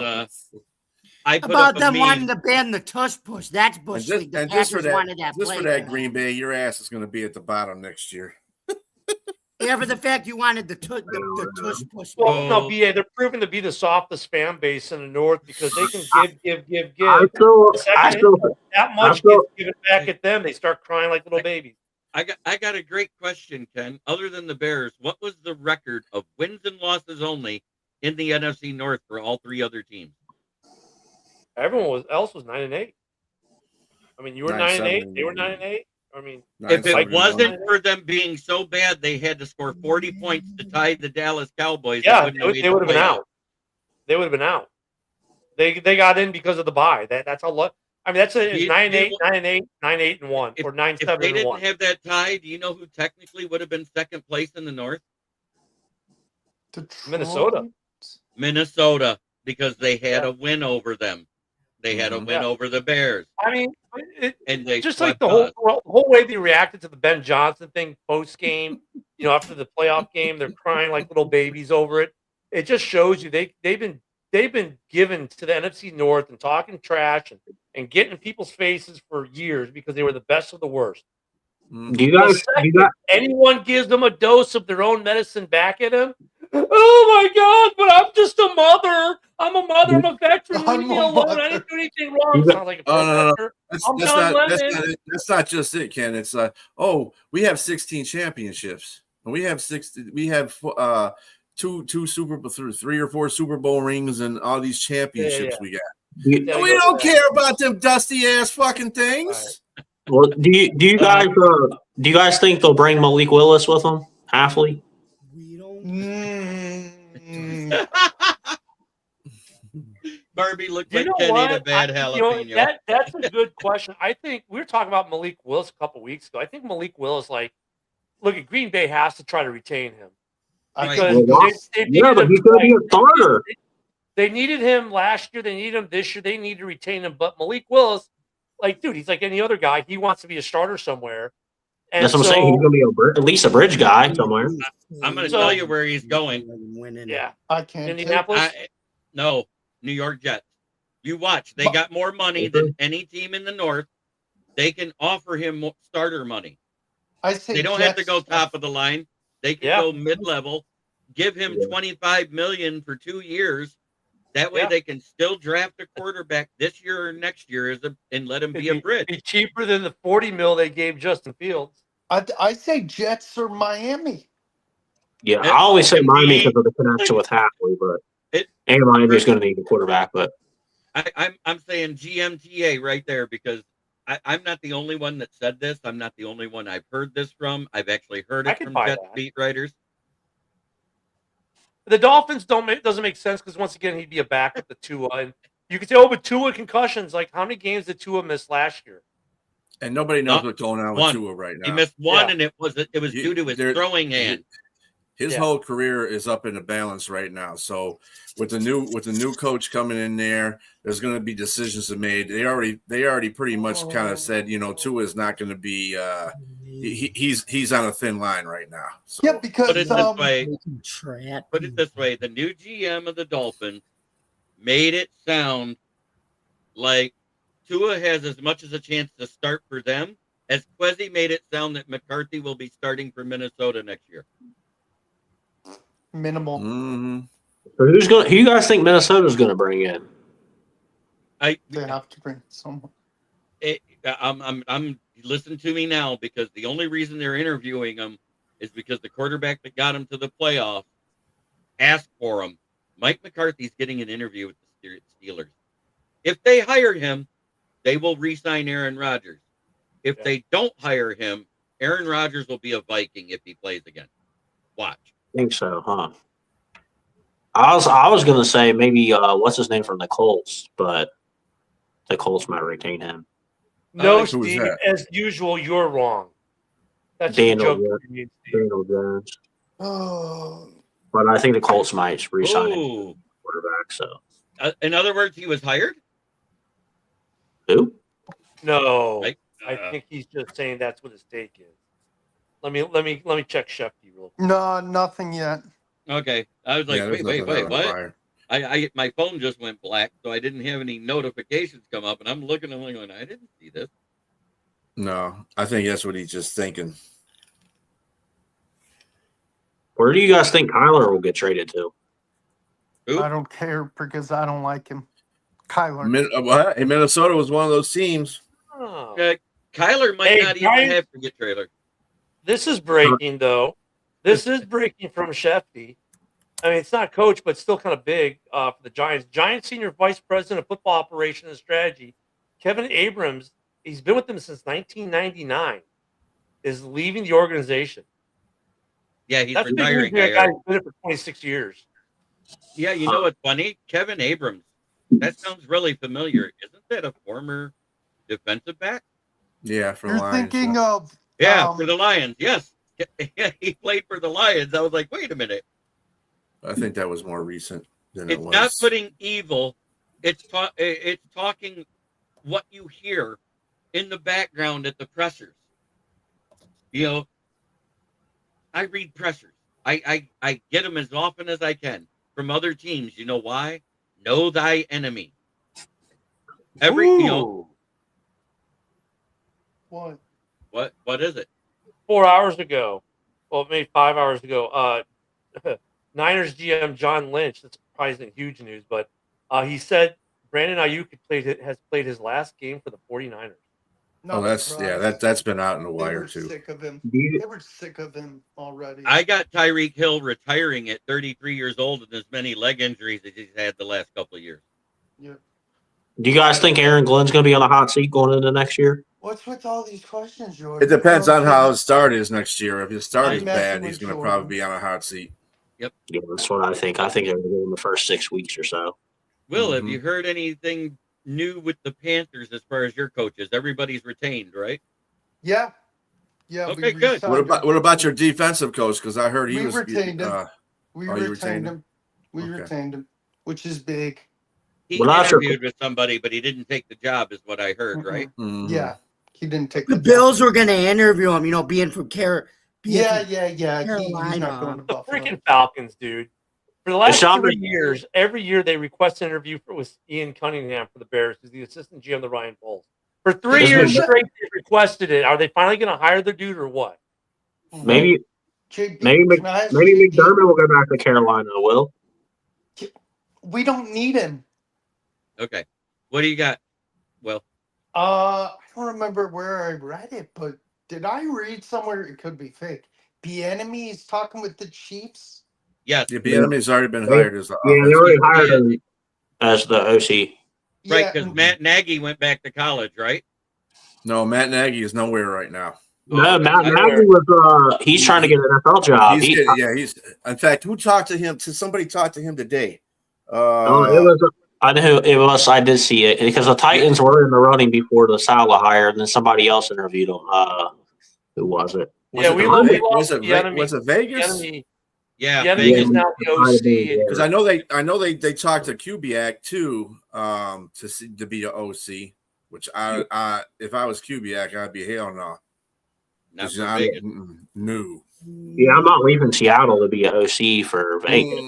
I put about up a them meme. wanting to ban the tush push. That's Bush League. The just for Packers wanted that. Just for play. that Green Bay, your ass is going to be at the bottom next year. Yeah, for the fact you wanted the tush push. Well, no, BA, they're proven to be the softest fan base in the North because they can give. That much gets given back at them, they start crying like little babies. I got a great question, Ken. Other than the Bears, what was the record of wins and losses only in the NFC North for all three other teams? Everyone else was 9-8. I mean, you were 9-8. They were 9-8. I mean, if it 9-7-1. wasn't for them being so bad, they had to score 40 points to tie the Dallas Cowboys. yeah, they would have been out. They would have been out. They got in because of the bye. That's a lot. I mean, that's a 9-8, 9-8, 9-8-1, or 9-7-1. If they didn't have that tie, do you know who technically would have been second place in the North? Minnesota. Minnesota, because they had a win over them. They had a win over the Bears. I mean, and they just like the whole way they reacted to the Ben Johnson thing post game. After the playoff game, they're crying like little babies over it. It just shows you they've been given to the NFC North and talking trash and getting in people's faces for years because they were the best of the worst. Do you guys? Anyone gives them a dose of their own medicine back at them? Oh my God! But I'm just a mother. I'm a mother. I'm a veteran. Leave me alone. I didn't do anything wrong. Sounds like a protester. That's not just it, Ken. It's we have 16 championships. We have two Super Bowl, 3 or 4 Super Bowl rings, and all these championships we got. We don't care about them dusty ass fucking things. Right. Well, do you guys think they'll bring Malik Willis with them? Halfley? We don't. Barbie looked like Kenny in a bad jalapeno. That's a good question. I think we were talking about Malik Willis a couple weeks ago. I think Malik Willis, look at Green Bay has to try to retain him because but he's going to be a starter. They needed him last year. They need him this year. They need to retain him. But Malik Willis, dude, he's like any other guy. He wants to be a starter somewhere. And that's what I'm saying. He's going to be at least a bridge guy somewhere. I'm going to tell you where he's going. Yeah, I can't. Indianapolis. No, New York Jets. You watch. They got more money than any team in the North. They can offer him starter money. I say they don't have to go top of the line. They can go mid-level. Give him $25 million for 2 years. That way they can still draft a quarterback this year or next year and let him be a bridge. Be cheaper than the $40 million they gave Justin Fields. I say Jets or Miami. Yeah, I always say Miami because of the connection with Halfley, but Miami is going to need a quarterback. But I'm saying GMTA right there because I'm not the only one that said this. I'm not the only one I've heard this from. I've actually heard it from Jets beat writers. The Dolphins doesn't make sense because once again he'd be a backup to Tua, and you could say, but Tua concussions. How many games did Tua miss last year? And nobody knows what's going on with Tua right now. He missed one, and it was due to his throwing hand. His whole career is up in the balance right now. So with the new coach coming in there's going to be decisions made. They already pretty much kind of said, Tua is not going to be. He's on a thin line right now. So. Yeah, because put it this way: the new GM of the Dolphins made it sound like Tua has as much as a chance to start for them as Kwesi made it sound that McCarthy will be starting for Minnesota next year. Minimal. Mm-hmm. So who you guys think Minnesota's going to bring in? They have to bring someone. I'm listen to me now because the only reason they're interviewing him is because the quarterback that got him to the playoffs asked for him. Mike McCarthy's getting an interview with the Steelers. If they hire him, they will re-sign Aaron Rodgers. If they don't hire him, Aaron Rodgers will be a Viking if he plays again. Watch. I think so, huh? I was going to say maybe what's his name from the Colts, but the Colts might retain him. No, Steve, as usual, you're wrong. That's Daniel Jones. Oh. But I think the Colts might re-sign him quarterback. So, in other words, he was hired. Who? No, I think he's just saying that's what his take is. Let me check Shefty real quick. No, nothing yet. Okay, I was like, wait, what? My phone just went black, so I didn't have any notifications come up, and I'm looking and going, I didn't see this. No, I think that's what he's just thinking. Where do you guys think Kyler will get traded to? Who? I don't care because I don't like him. Kyler. Minnesota was one of those teams. Oh. Kyler might not even have to get traded. This is breaking, though. This is breaking from Shefty. I mean, it's not coach, but still kind of big for the Giants. Giants senior vice president of football operations and strategy, Kevin Abrams, he's been with them since 1999, is leaving the organization. Yeah, he's That's retiring. big news for a guy who's been there for 26 years. Yeah, you know what's funny? Kevin Abrams. That sounds really familiar. Isn't that a former defensive back? Yeah, for You're Lions. thinking of Yeah, for the Lions. Yes. Yeah, he played for the Lions. I was like, wait a minute. I think that was more recent than it It's was. not putting evil. It's talking what you hear in the background at the pressers. You know, I read pressers. I get them as often as I can from other teams. You know why? Know thy enemy. What is it? 4 hours ago, well, maybe 5 hours ago, Niners GM John Lynch, that's probably isn't huge news, but he said Brandon Ayuk has played his last game for the 49ers. That's been out in the They wire were too. sick of him. They were sick of him already. I got Tyreek Hill retiring at 33 years old and as many leg injuries as he's had the last couple of years. Yeah. Do you guys think Aaron Glenn's going to be on the hot seat going into next year? What's with all these questions, Jordan? It depends on how his start is next year. If his start is I'm bad, messing he's with going to Jordan. probably be on a hot seat. Yep. Yeah, that's what I think. I think they're going to give him the first 6 weeks or so. Will, have you heard anything new with the Panthers as far as your coaches? Everybody's retained, right? Yeah. Yeah. Okay, we good. resigned him. What about your defensive coach? Because I heard he We was retained him. We you retained retained him. We Okay. retained him, which is big. He Well, not sure. interviewed with somebody, but he didn't take the job, is what I heard, right? Mhm. Yeah. He didn't take The Bills were going to interview him, being from Yeah. He's Carolina. not going to The Buffalo. freaking Falcons, dude. For the last Deshaun- 3 years, every year they request an interview with Ian Cunningham for the Bears, who's the assistant GM of the Ryan Bulls. For 3 Yes, years ma'am. straight, they requested it. Are they finally going to hire the dude or what? Maybe JB, maybe can I ask maybe JB? McDermott will go back to Carolina. Will We don't need him. Okay. What do you got? Well, I don't remember where I read it, but did I read somewhere? It could be fake. Bieniemy is talking with the Chiefs. yes. Yeah, Bieniemy's already been Yeah. hired as the yeah, they offensive already coordinator. hired him as the OC. Right, Yeah, because Matt Nagy went back to college, right? No, Matt Nagy is nowhere right now. No, Matt Nagy was he's trying to get an NFL job. He's in fact, who talked to him? Somebody talked to him today. It was. I know who it was. I did see it because the Titans were in the running before the Salah hire, and then somebody else interviewed him. Who was it? Was Yeah, it we the- lost was it the Ve- enemy. was it Vegas? Yeah, Bieniemy Vegas. is now the OC. Because I know they talked to Kubiak too to be the OC, which I if I was Kubiak I'd be hell no. Not for I'm- Vegas. No. Yeah, I'm not leaving Seattle to be an OC for Vegas.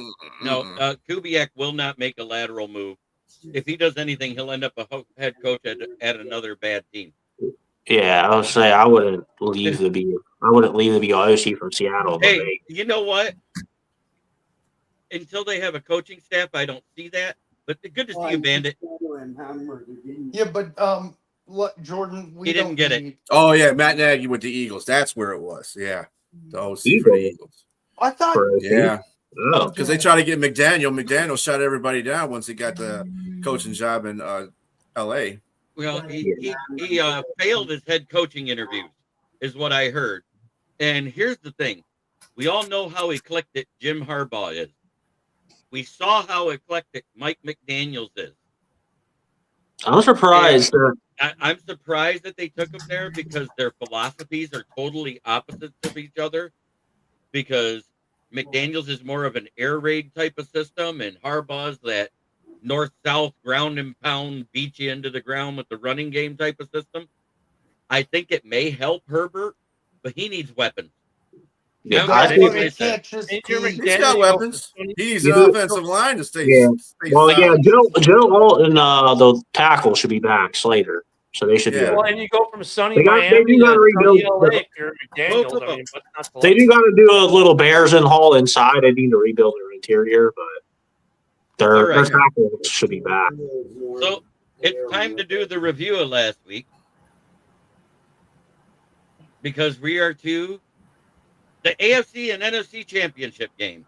No, Kubiak will not make a lateral move. If he does anything, he'll end up a head coach at another bad team. Yeah, I would say I wouldn't leave to be an OC from Seattle. To Hey, Vegas. you know what? Until they have a coaching staff, I don't see that. But good to see you, Bandit. yeah, but Jordan, we He didn't don't get it. need- Oh yeah, Matt Nagy with the Eagles. That's where it was. Yeah. The OC for the Eagles. I thought For OC. Yeah. Oh. Because they try to get McDaniel. McDaniel shut everybody down once he got the coaching job in LA. Well, he failed his head coaching interviews, is what I heard. And here's the thing. We all know how eclectic Jim Harbaugh is. We saw how eclectic Mike McDaniels is. I'm surprised. I'm surprised that they took him there because their philosophies are totally opposites of each other. Because McDaniels is more of an air raid type of system, and Harbaugh's that north-south ground and pound, beat you into the ground with the running game type of system. I think it may help Herbert, but he needs weapons. Yeah, Yeah, I that's think- why they can't just Ain't your keep- He's got weapons. He needs an You do- offensive line to stay. Yeah. stay Well, yeah, solid. Joe Alton, the tackle should be back. Slater, so they should. Yeah. Be Well, and you go from sunny They Miami do gotta to rebuild sunny LA the- if you're McDaniels. I mean, but not the They do got to do a little Bears in Hall inside. They need to rebuild their interior, but their All right. tackle should be back. So it's time to do the review of last week because we are to the AFC and NFC championship game.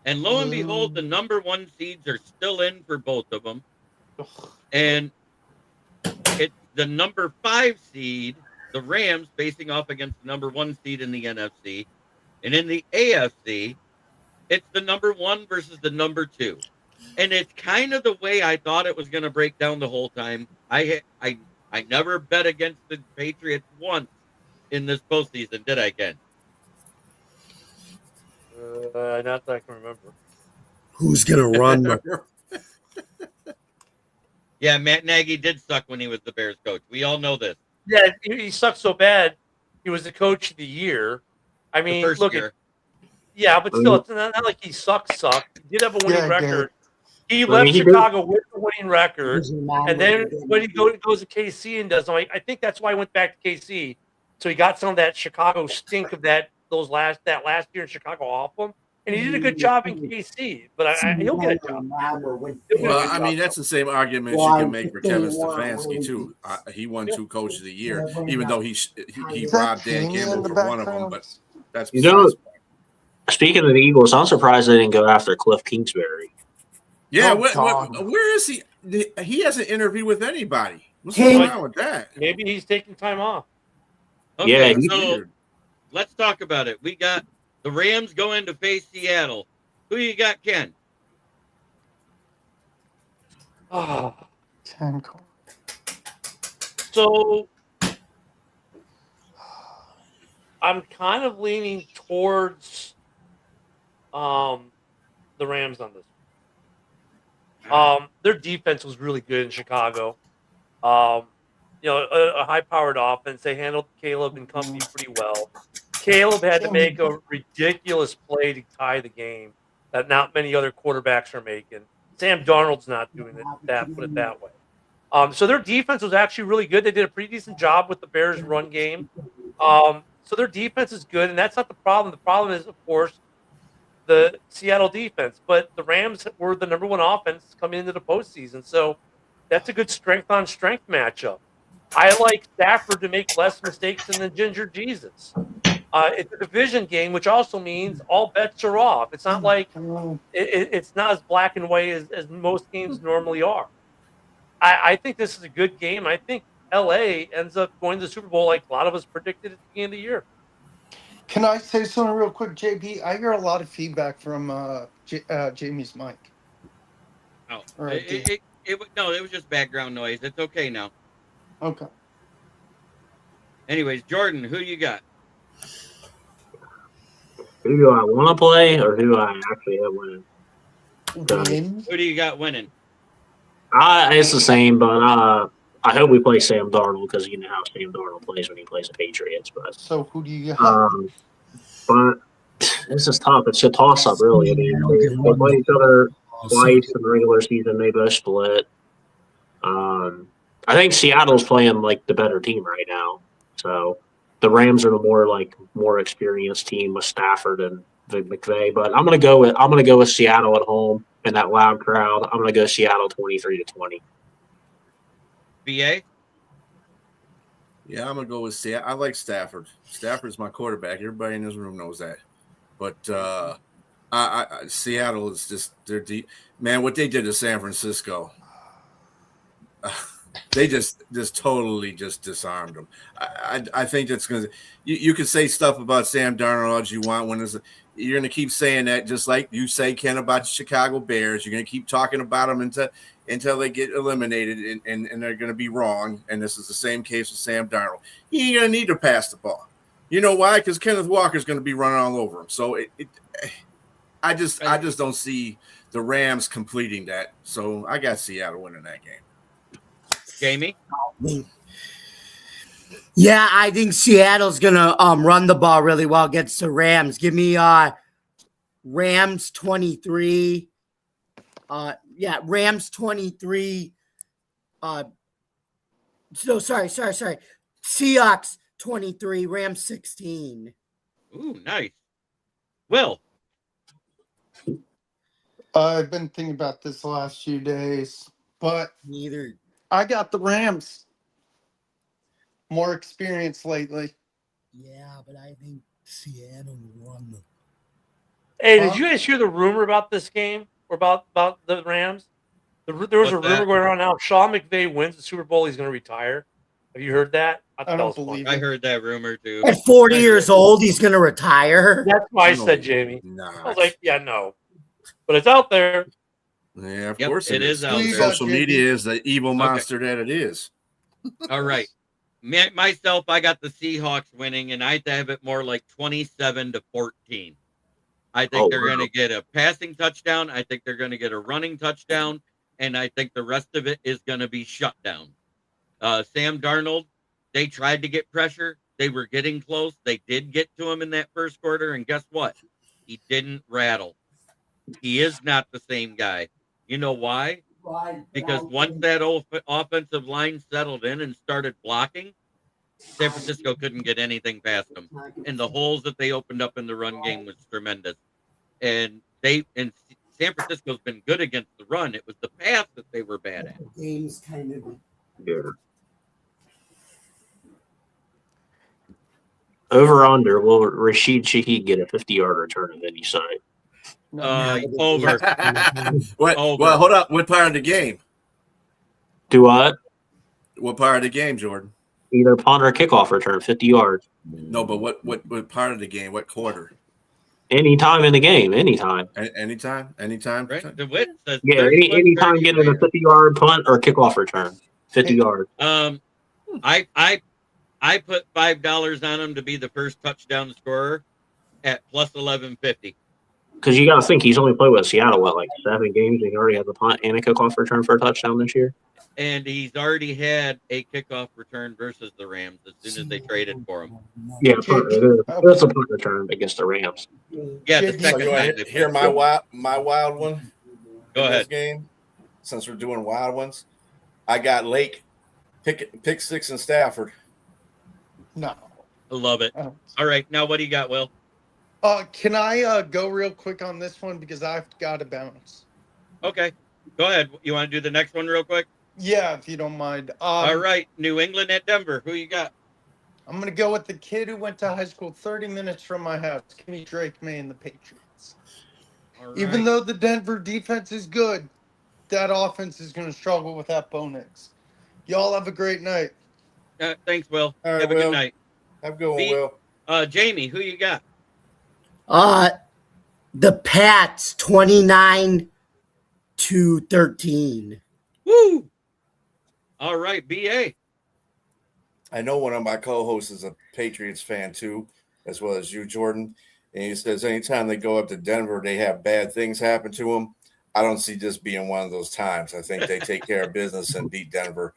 And lo and behold, the number 1 seeds are still in for both of them. And it's the number 5 seed, the Rams, facing off against the number 1 seed in the NFC. And in the AFC, it's the number 1 versus the number 2. And it's kind of the way I thought it was going to break down the whole time. I never bet against the Patriots once in this postseason, did I, Ken? Not that I can remember. Who's gonna run? Yeah, Matt Nagy did suck when he was the Bears coach. We all know this. Yeah, he sucked so bad. He was the coach of the year. I mean, look at but still, it's not like he sucked. He did have a winning record. He left Chicago with a winning record, and then when he goes to KC and does, I think that's why he went back to KC. So he got some of that Chicago stink of that last year in Chicago off him, and he did a good job in KC. But he'll get a job. Well, I mean, that's the same argument you can make for Kevin Stefanski too. He won 2 Coach of the Year, even though he robbed Dan Campbell for one of them. But that's speaking of the Eagles, I'm surprised they didn't go after Cliff Kingsbury. Yeah, where is he? He hasn't interviewed with anybody. What's going on with that? Maybe he's taking time off. Okay, so let's talk about it. We got the Rams going to face Seattle. Who you got, Ken? So I'm kind of leaning towards the Rams on this. Their defense was really good in Chicago. A high-powered offense. They handled Caleb and company pretty well. Caleb had to make a ridiculous play to tie the game that not many other quarterbacks are making. Sam Darnold's not doing it. Put it that way. So their defense was actually really good. They did a pretty decent job with the Bears' run game. So their defense is good, and that's not the problem. The problem is, of course, the Seattle defense. But the Rams were the number 1 offense coming into the postseason. So that's a good strength-on-strength matchup. I like Stafford to make less mistakes than the Ginger Jesus. It's a division game, which also means all bets are off. It's not like it's not as black and white as most games normally are. I think this is a good game. I think LA ends up going to the Super Bowl like a lot of us predicted at the beginning of the year. Can I say something real quick, JP? I hear a lot of feedback from Jamie's mic. Oh, it was just background noise. It's okay now. Okay. Anyways, Jordan, who you got? Who do I want to play, or who I actually have winning? Who do you got winning? It's the same, but I hope we play Sam Darnold because you know how Sam Darnold plays when he plays the Patriots. But so who do you got? But this is tough. It's a toss-up, really. I mean, they play each other twice in the regular season. They both split. I think Seattle's playing like the better team right now. So the Rams are the more experienced team with Stafford and McVay. But I'm gonna go with Seattle at home in that loud crowd. I'm gonna go Seattle 23-20. BA? Yeah, I'm gonna go with Seattle. I like Stafford. Stafford's my quarterback. Everybody in this room knows that. But Seattle is just they're deep. Man, what they did to San Francisco. They just totally just disarmed them. I think that's going to – you can say stuff about Sam Darnold as you want. You're going to keep saying that just like you say, Ken, about the Chicago Bears. You're going to keep talking about them until they get eliminated, and they're going to be wrong. And this is the same case with Sam Darnold. He ain't going to need to pass the ball. You know why? Because Kenneth Walker's going to be running all over him. So I just don't see the Rams completing that. So I got Seattle winning that game. Jamie? Yeah, I think Seattle's gonna run the ball really well against the Rams. Give me Rams 23. Rams 23. Sorry. Seahawks 23, Rams 16. Ooh, nice. Will? I've been thinking about this the last few days, but neither. I got the Rams. More experience lately. Yeah, but I think Seattle won. Hey, did you guys hear the rumor about this game or about the Rams? There was a What's rumor that? going around now. Sean McVay wins the Super Bowl. He's going to retire. Have you heard that? I don't believe I it. heard that rumor too. At 40 years old, he's going to retire. That's why I No, said Jamie. Nah. I was like, yeah, no, but it's out there. Yeah, of Yep, course it is out Please, there. Social JB. media is the evil monster that it is. All right. Myself, I got the Seahawks winning, and I have it more like 27-14. I think they're going to get a passing touchdown. I think they're going to get a running touchdown, and I think the rest of it is going to be shut down. Sam Darnold, they tried to get pressure. They were getting close. They did get to him in that first quarter, and guess what? He didn't rattle. He is not the same guy. You know why? Because once that offensive line settled in and started blocking, San Francisco couldn't get anything past them. And the holes that they opened up in the run game was tremendous. And San Francisco's been good against the run. It was the pass that they were bad at. Game's kind of. Yeah. Over under, will Rashid Shaheed get a 50-yard return of any side? Over. What? Over. Well, hold up. What part of the game? Do what? What part of the game, Jordan? Either punt or kickoff return, 50 yards. No, but what part of the game? What quarter? Anytime in the game, anytime. Anytime? Right? The width says Yeah, 31, anytime getting a 50-yard punt or kickoff return, 50 yards. I put $5 on him to be the first touchdown scorer at plus 1150. Because you got to think he's only played with Seattle, like 7 games, and he already has a punt and a kickoff return for a touchdown this year. And he's already had a kickoff return versus the Rams as soon as they traded for him. Yeah, that's a punt return against the Rams. Yeah, the So second you time want they to hear my wild one? Go in ahead. This game, since we're doing wild ones, I got Lake pick 6 in Stafford. No. I love it. Oh. All right, now what do you got, Will? Can I go real quick on this one because I've got to bounce? Okay, go ahead. You want to do the next one real quick? Yeah, if you don't mind. All right, New England at Denver. Who you got? I'm going to go with the kid who went to high school 30 minutes from my house. Give me Drake May and the Patriots. All right. Even though the Denver defense is good, that offense is going to struggle with that Bo Nix. Y'all have a great night. Thanks, Will. All right, Have a Will. good night. Have a good one, Pete? Will. Jamie, who you got? The Pats 29-13. Woo! All right, BA. I know one of my co-hosts is a Patriots fan too, as well as you, Jordan. And he says anytime they go up to Denver, they have bad things happen to them. I don't see this being one of those times. I think they take care of business and beat Denver.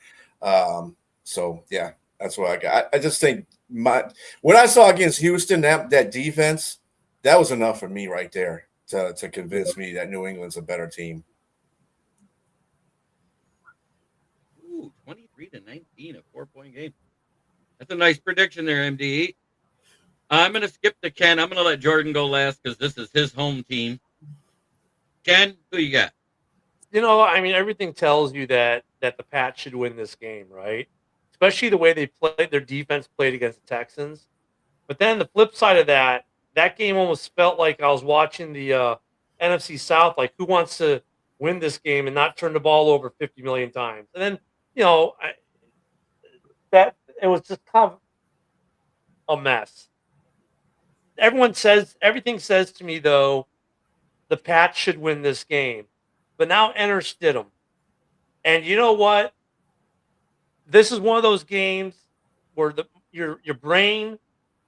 So yeah, that's what I got. I just think what I saw against Houston, that defense, that was enough for me right there to convince me that New England's a better team. Ooh, 23-19, a 4-point game. That's a nice prediction there, MDE. I'm going to skip to Ken. I'm going to let Jordan go last because this is his home team. Ken, who you got? You know, I mean, everything tells you that the Pats should win this game, right? Especially the way they played, their defense played against the Texans. But then the flip side of that game almost felt like I was watching the NFC South, like who wants to win this game and not turn the ball over 50 million times. And then, you know, that it was just kind of a mess. Everything says to me, though, the Pats should win this game. But now enter Stidham. And you know what? This is one of those games where your brain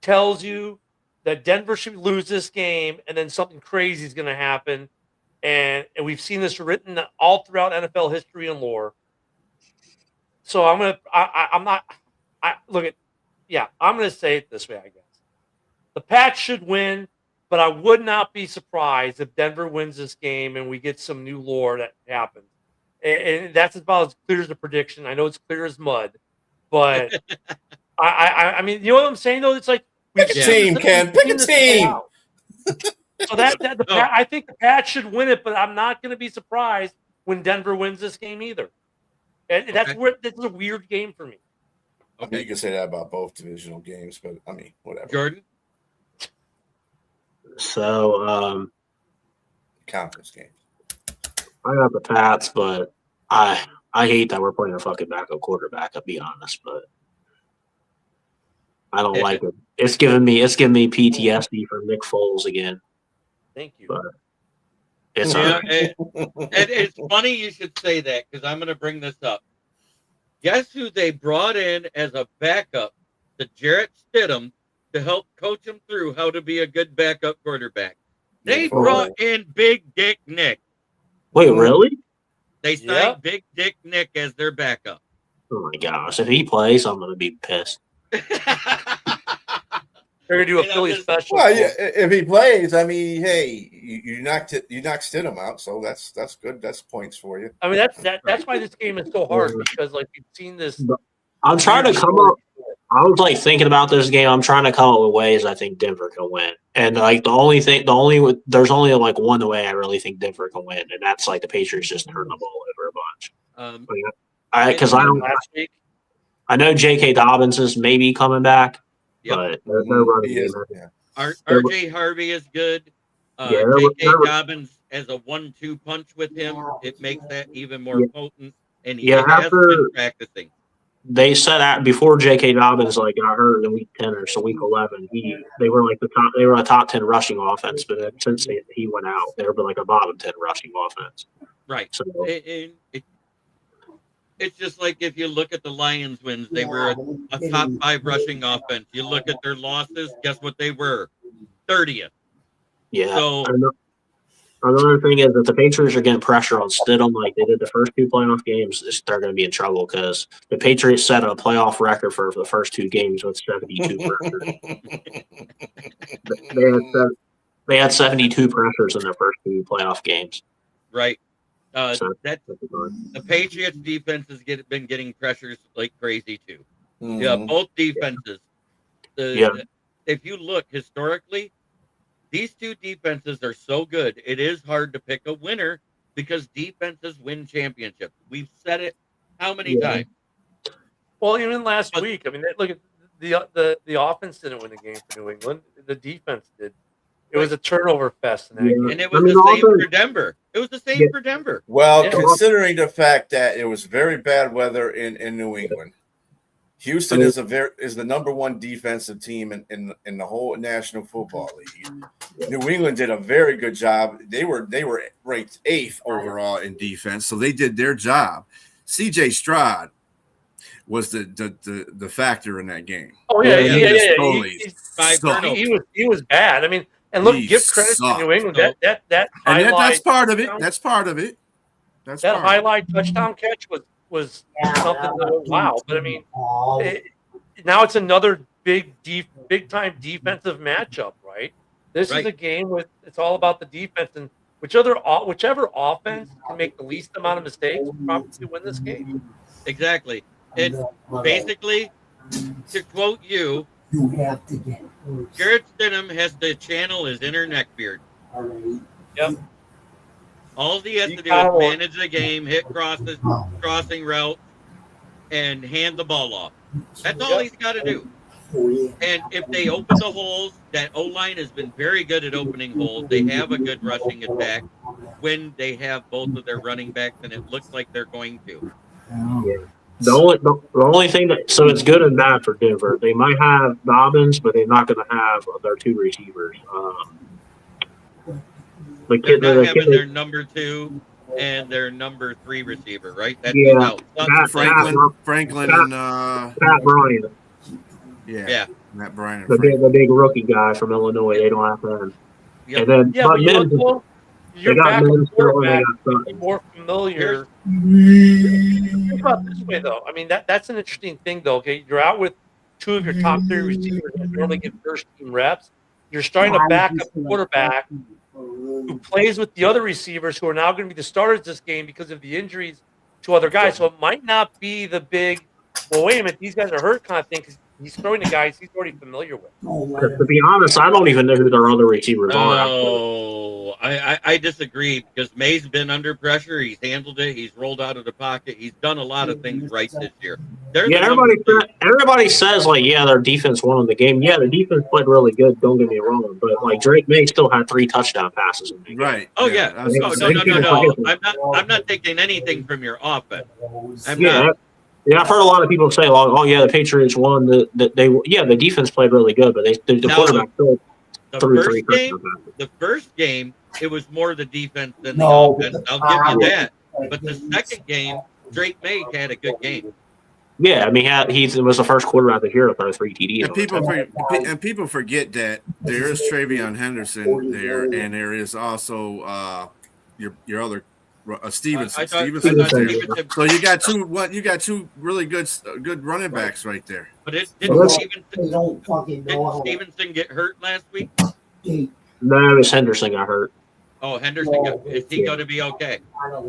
tells you that Denver should lose this game, and then something crazy is going to happen. And we've seen this written all throughout NFL history and lore. So I'm going to say it this way, I guess. The Pats should win, but I would not be surprised if Denver wins this game and we get some new lore that happens. And that's about as clear as a prediction. I know it's clear as mud, but I mean, you know what I'm saying though? It's like Pick a team, Ken. Pick a team. So I think the Pats should win it, but I'm not going to be surprised when Denver wins this game either. And that's where this is a weird game for me. I mean, you can say that about both divisional games, but I mean, whatever. Jordan? So Conference game. I got the Pats, but I hate that we're playing a fucking backup quarterback. I'll be honest, but I don't like it. It's giving me PTSD from Nick Foles again. Thank you. But it's Yeah, and it's funny you should say that because I'm going to bring this up. Guess who they brought in as a backup to Jarrett Stidham to help coach him through how to be a good backup quarterback? They brought in Big Dick Nick. Wait, really? They signed Big Dick Nick as their backup. Oh my gosh! If he plays, I'm gonna be pissed. They're gonna do a Philly special. Well, yeah, if he plays, I mean, hey, you knocked Stidham out, so that's good. That's points for you. I mean, that's why this game is so hard because like we've seen this. I'm trying to come up. I was like thinking about this game. I'm trying to come up with ways I think Denver can win, and like there's only like one way I really think Denver can win, and that's like the Patriots just turn the ball over a bunch. Because last week, I know J.K. Dobbins is maybe coming back. Yep. But they're running. RJ Harvey is good. J.K. Dobbins as a 1-2 punch with him, it makes that even more potent. And he has been practicing. They said that before J.K. Dobbins got hurt in week 10 or so week 11. They were like they were a top 10 rushing offense, but then since he went out, they were like a bottom 10 rushing offense. Right. So it's just like if you look at the Lions wins, they were a top 5 rushing offense. You look at their losses, guess what they were? 30th. Yeah. So another thing is that the Patriots are getting pressure on Stidham like they did the first 2 playoff games. They're going to be in trouble because the Patriots set a playoff record for the first 2 games with 72 pressures. They had 72 pressures in their first 2 playoff games. Right. The Patriots defense has been getting pressures like crazy too. Mm-hmm. Yeah, both defenses. If you look historically, these 2 defenses are so good. It is hard to pick a winner because defenses win championships. We've said it how many times? Well, even last week, I mean, look at the offense didn't win the game for New England. The defense did. It was a turnover fest in that game. And it was the same for Denver. It was the same for Denver. Well, considering the fact that it was very bad weather in New England, Houston is the number 1 defensive team in the whole National Football League. New England did a very good job. They were ranked 8th overall in defense, so they did their job. C.J. Stroud was the factor in that game. Oh yeah. He was bad. I mean. And look, give credit to New England. That that's part of it. That's part of it. That highlight touchdown catch was something that wow. But I mean, now it's another big time defensive matchup, right? This is a game with it's all about the defense, and whichever offense can make the least amount of mistakes will probably win this game. Exactly. And basically, to quote you. You have to get worse. Jarrett Stidham has to channel his inner neckbeard. All right. Yep. All he has to do is manage the game, hit crossing routes, and hand the ball off. That's all he's got to do. And if they open the holes, that O-line has been very good at opening holes. They have a good rushing attack when they have both of their running backs, and it looks like they're going to. Yeah. The only thing so it's good and bad for Denver. They might have Dobbins, but they're not going to have their 2 receivers. They're not having their number 2 and their number 3 receiver, right? That's out. Franklin and Pat Bryant. Yeah. Matt Bryant. The big rookie guy from Illinois. They don't have him. Yep. And then you're back on quarterback, more familiar. Think about it this way, though. I mean, that's an interesting thing, though. Okay, you're out with 2 of your top 3 receivers that normally get first-team reps. You're starting to back up a quarterback who plays with the other receivers who are now going to be the starters this game because of the injuries to other guys. So it might not be the big, well, wait a minute, these guys are hurt kind of thing. Because He's throwing to guys he's already familiar with. To be honest, I don't even know who their other receivers are. Oh, I disagree because May's been under pressure. He's handled it. He's rolled out of the pocket. He's done a lot of things right this year. They're Yeah, everybody says like, yeah, their defense won the game. Yeah, their defense played really good. Don't get me wrong, but like Drake May still had 3 touchdown passes in the game. Right. Oh yeah. I was Oh, gonna no, say, no, no, no. I'm not taking anything from your offense. I'm not. Yeah, I've heard a lot of people say, "Oh, yeah, the Patriots won." The defense played really good, but the quarterback still threw 3 touchdowns. The first game, it was more the defense than the offense. I'll give you that. But the second game, Drake May had a good game. Yeah, I mean, he was the first quarterback this year to throw 3 TDs. And people forget that there is Travion Henderson there, and there is also your other Stevenson. Stevenson. So you got two really good running backs right there. But didn't Stevenson get hurt last week? No, it was Henderson got hurt. Oh, Henderson, is he going to be okay?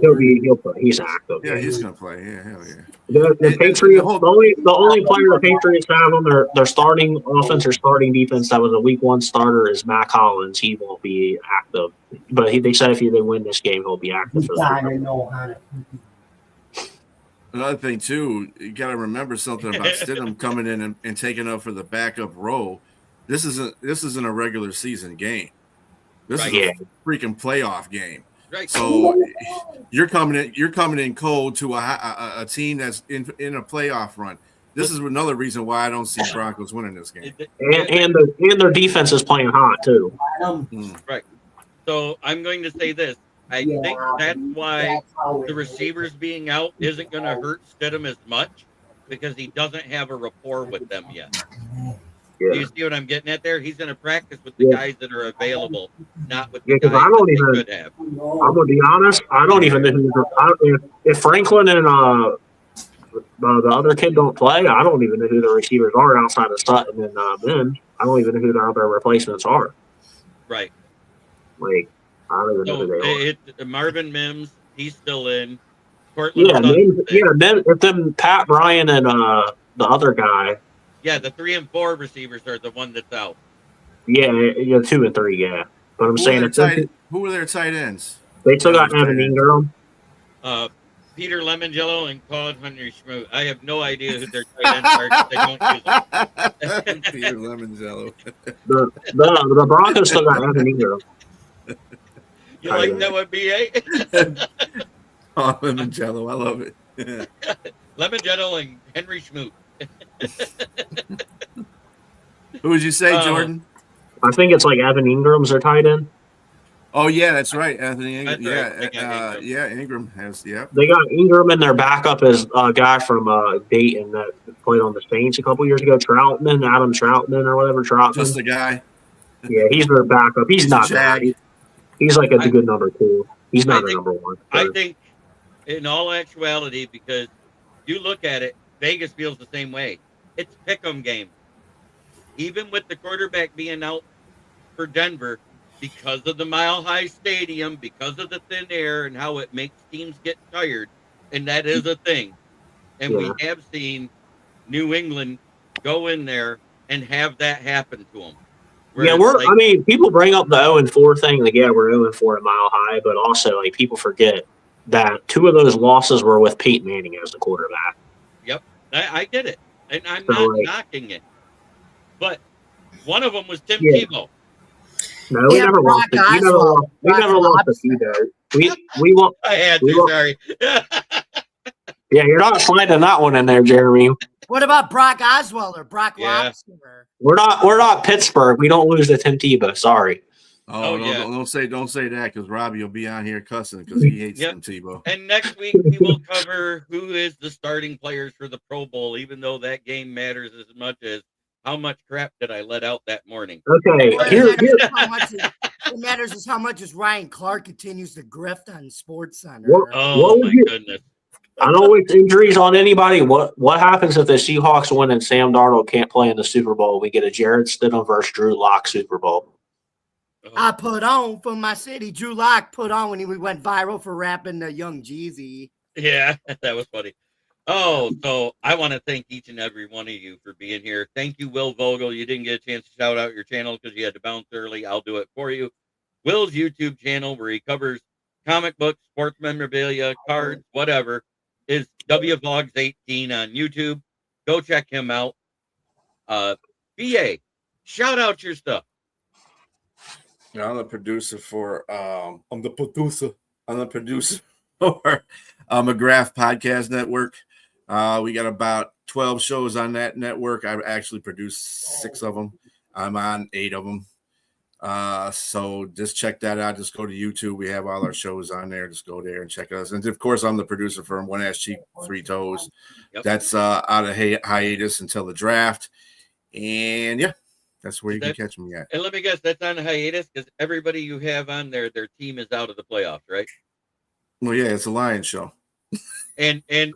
He'll play. He's active. Yeah, he's going to play. Yeah, hell yeah. The Patriots, the only player the Patriots have on their starting offense or starting defense that was a week 1 starter is Mac Hollins. He won't be active, but they said if they win this game, he'll be active. Another thing too, you got to remember something about Stidham coming in and taking up for the backup role. This isn't a regular season game. This is a freaking playoff game. Right. So you're coming in cold to a team that's in a playoff run. This is another reason why I don't see Broncos winning this game. And their defense is playing hot too. Right. So I'm going to say this. I think that's why the receivers being out isn't going to hurt Stidham as much because he doesn't have a rapport with them yet. Yeah. Do you see what I'm getting at there? He's going to practice with the guys that are available, not with the guys I don't even, could have. I'm going to be honest, I don't even know who if Franklin and the other kid don't play, I don't even know who the receivers are outside of Sutton and Ben. I don't even know who their other replacements are. Right. Like, I don't even know who they are. Marvin Mims, he's still in. Cortland If them Pat Bryan and the other guy. Yeah, the 3 and 4 receivers are the one that's out. Yeah, 2 and 3, yeah. But I'm saying who were their tight ends? They still got Evan Ingram. Peter Lemongello and Claude Henry Schmoot. I have no idea who their tight ends are because they don't use them. Peter Lemongello. The Broncos still got Evan Ingram. You like that one, BA? Oh, Lemongello. I love it. Lemongello and Henry Schmoot. Who would you say, Jordan? I think it's like Evan Ingram's their tight end. Oh yeah, that's right, Anthony Ingram. Right. Ingram has. Yeah, they got Ingram, and their backup is a guy from Dayton that played on the Saints a couple years ago. Adam Troutman or whatever. Troutman. Just a guy. Yeah, he's their backup. He's not bad. He's like a good number 2. He's not a number 1. I think, in all actuality, because you look at it, Vegas feels the same way. It's pick'em game. Even with the quarterback being out for Denver, because of the Mile High Stadium, because of the thin air and how it makes teams get tired, and that is a thing. And we have seen New England go in there and have that happen to them. People bring up the 0-4 thing. Like, yeah, we're 0-4 at Mile High, but also, like, people forget that 2 of those losses were with Peyton Manning as the quarterback. Yep, I get it, and I'm not knocking it. But one of them was Tim Tebow. No, we never lost. We never lost to Tebow. We won. I had to. Sorry. Yeah, you're not sliding that one in there, Jeremy. What about Brock Osweiler? Brock Lobster? We're not Pittsburgh. We don't lose to Tim Tebow. Sorry. Don't say that because Robbie will be on here cussing because he hates Tim Tebow. And next week we will cover who is the starting players for the Pro Bowl, even though that game matters as much as how much crap did I let out that morning. Okay. What matters is how much Ryan Clark continues to grift on SportsCenter. Goodness. I know it's injuries on anybody. What happens if the Seahawks win and Sam Darnold can't play in the Super Bowl? We get a Jared Stidham versus Drew Lock Super Bowl. I put on for my city. Drew Lock put on when we went viral for rapping the Young Jeezy. Yeah, that was funny. Oh, so I want to thank each and every one of you for being here. Thank you, Will Vogel. You didn't get a chance to shout out your channel because you had to bounce early. I'll do it for you. Will's YouTube channel, where he covers comic books, sports memorabilia, cards, whatever, is WVlogs18 on YouTube. Go check him out. BA, shout out your stuff. Yeah, I'm the producer for I'm the producer for McGrath Podcast Network. We got about 12 shows on that network. I actually produced 6 of them. I'm on 8 of them. So just check that out. Just go to YouTube. We have all our shows on there. Just go there and check us. And of course, I'm the producer for One Ass Cheek, Three Toes. Yep. That's out of hiatus until the draft. And yeah, that's where you can catch me at. And let me guess, that's on hiatus because everybody you have on there, their team is out of the playoffs, right? Well, yeah, it's a Lions show. And a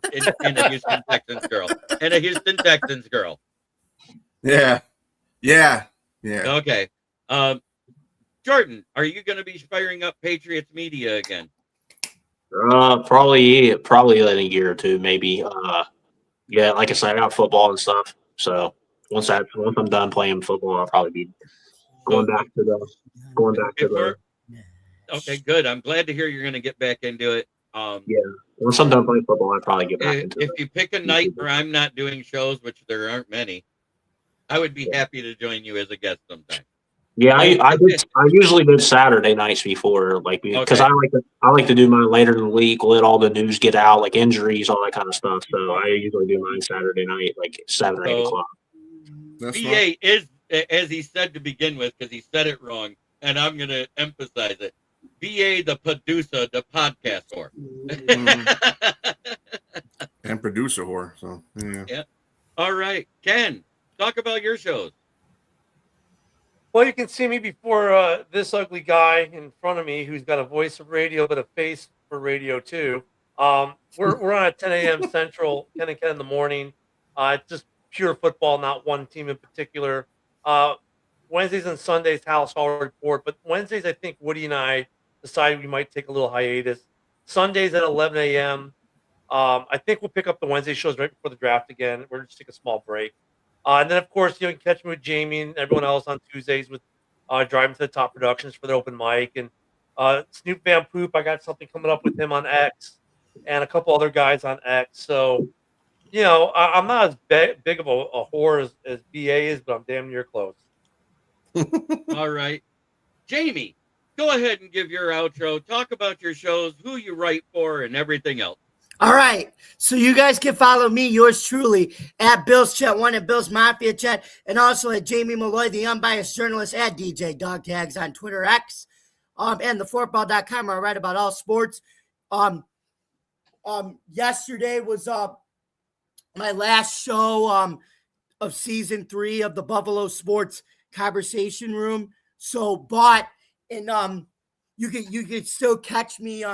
Houston Texans girl. And a Houston Texans girl. Yeah. Okay. Jordan, are you going to be firing up Patriots media again? Probably in a year or two, maybe. Yeah, like I said, I got football and stuff. So once I'm done playing football, I'll probably be going back to the. Okay, good. I'm glad to hear you're going to get back into it. Yeah, once I'm done playing football, I'll probably get back into it. If you pick a night where I'm not doing shows, which there aren't many, I would be happy to join you as a guest sometime. Yeah, I usually did Saturday nights before, like, because I like to do mine later in the week, let all the news get out, like injuries, all that kind of stuff. So I usually do mine Saturday night, like 7 or 8 o'clock. BA is, as he said to begin with, because he said it wrong, and I'm going to emphasize it. BA, the producer, the podcast whore. And producer whore. So yeah. All right, Ken, talk about your shows. Well, you can see me before this ugly guy in front of me who's got a voice of radio but a face for radio too. We're on at 10 a.m. Central, 10 and 10 in the morning. Just pure football, not one team in particular. Wednesdays and Sundays, House Hall Report. But Wednesdays, I think Woody and I decided we might take a little hiatus. Sundays at 11 a.m. I think we'll pick up the Wednesday shows right before the draft again. We're just take a small break. And then, of course, you can catch me with Jamie and everyone else on Tuesdays with Driving to the Top Productions for their open mic. And Snoop Van Poop, I got something coming up with him on X and a couple other guys on X. So, you know, I'm not as big of a whore as BA is, but I'm damn near close. All right. Jamie, go ahead and give your outro. Talk about your shows, who you write for, and everything else. All right. So you guys can follow me, yours truly, at Bill's Chat 1 at Bill's Mafia Chat, and also at Jamie Malloy, the unbiased journalist, at DJ Dog Tags on Twitter X, and thefortball.com, where I write about all sports. Yesterday was my last show of season 3 of the Buffalo Sports Conversation Room. So, but you can still catch me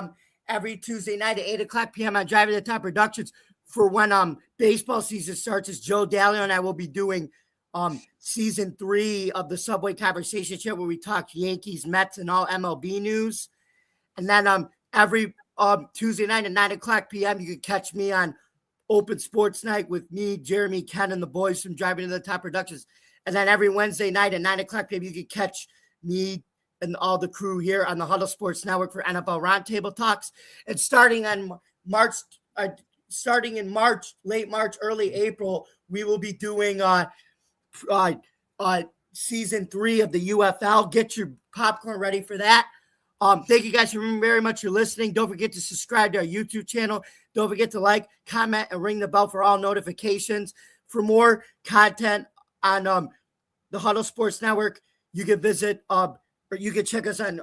every Tuesday night at 8 o'clock p.m. on Driving to the Top Productions for when baseball season starts. As Joe Dallio and I will be doing season 3 of the Subway Conversation Show, where we talk Yankees, Mets, and all MLB news. And then every Tuesday night at 9 o'clock p.m. you can catch me on Open Sports Night with me, Jeremy, Ken, and the boys from Driving to the Top Productions. And then every Wednesday night at 9 o'clock p.m. you can catch me and all the crew here on the Huddle Sports Network for NFL Roundtable Talks. And starting in March, late March, early April, we will be doing season 3 of the UFL. Get your popcorn ready for that. Thank you guys very much for listening. Don't forget to subscribe to our YouTube channel. Don't forget to like, comment, and ring the bell for all notifications. For more content on the Huddle Sports Network, you can visit or you can check us on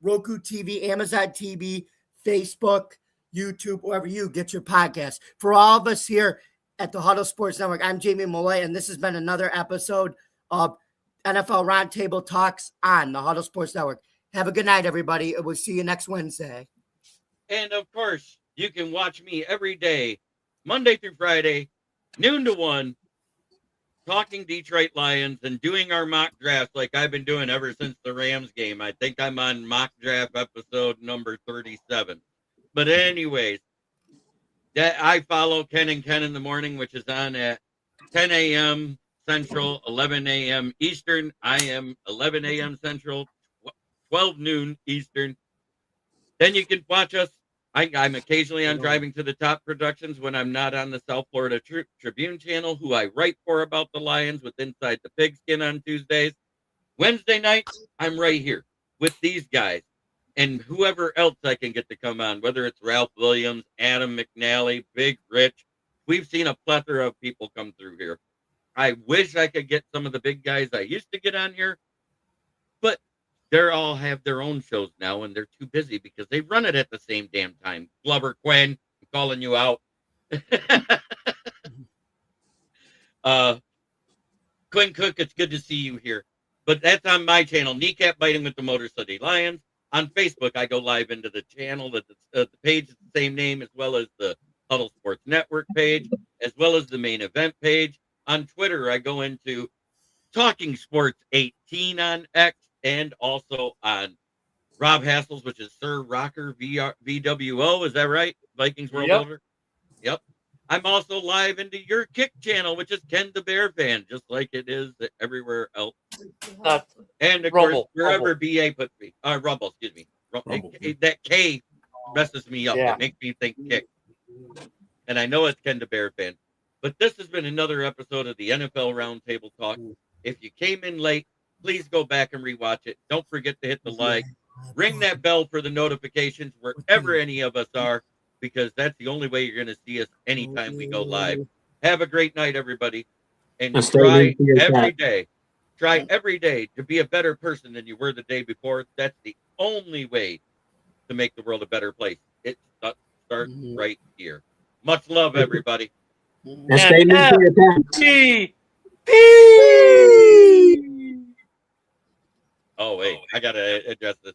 Roku TV, Amazon TV, Facebook, YouTube, wherever you get your podcast. For all of us here at the Huddle Sports Network, I'm Jamie Malloy, and this has been another episode of NFL Roundtable Talks on the Huddle Sports Network. Have a good night, everybody, and we'll see you next Wednesday. And, of course, you can watch me every day, Monday through Friday, noon to 1, talking Detroit Lions and doing our mock drafts like I've been doing ever since the Rams game. I think I'm on mock draft episode number 37. But anyways, that I follow Ken and Ken in the morning, which is on at 10 a.m. Central, 11 a.m. Eastern. I am 11 a.m. Central, 12 noon Eastern. Then you can watch us. I'm occasionally on Driving to the Top Productions when I'm not on the South Florida Tribune channel, who I write for about the Lions with Inside the Pigskin on Tuesdays. Wednesday nights, I'm right here with these guys and whoever else I can get to come on, whether it's Ralph Williams, Adam McNally, Big Rich. We've seen a plethora of people come through here. I wish I could get some of the big guys I used to get on here, but they all have their own shows now, and they're too busy because they run it at the same damn time. Glover Quinn, I'm calling you out. Quinn Cook, it's good to see you here. But that's on my channel, Kneecap Biting with the Motor City Lions. On Facebook, I go live into the channel. The page is the same name, as well as the Huddle Sports Network page, as well as the main event page. On Twitter, I go into Talking Sports 18 on X, and also on Rob Hassel's, which is Sir Rocker VWO. Is that right? Vikings World Order? Yep. I'm also live into your Kick channel, which is Ken the Bear Fan, just like it is everywhere else. And of course, wherever BA puts me. Rumble, excuse me. Rumble. That K messes me up. Yeah. It makes me think Kick. And I know it's Ken the Bear Fan. But this has been another episode of the NFL Roundtable Talk. If you came in late, please go back and rewatch it. Don't forget to hit the like. Ring that bell for the notifications wherever any of us are, because that's the only way you're going to see us anytime we go live. Have a great night, everybody. And try every day to be a better person than you were the day before. That's the only way to make the world a better place. It starts right here. Much love, everybody. Oh, wait, I got to address this.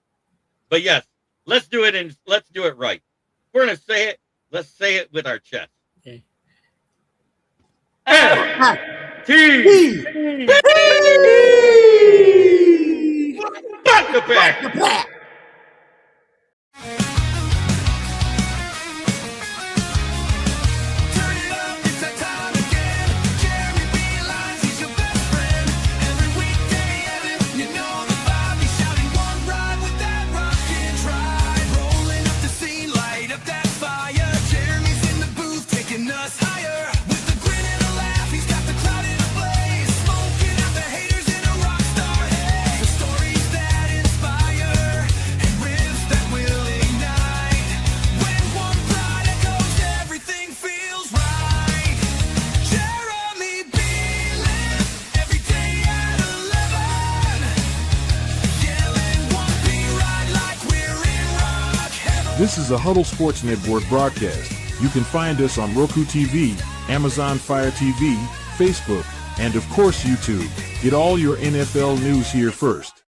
But yes, let's do it, and let's do it right. We're going to say it. Let's say it with our chest. Okay. F-T. Back to back. This is a Huddle Sports Network broadcast. You can find us on Roku TV, Amazon Fire TV, Facebook, and of course YouTube. Get all your NFL news here first.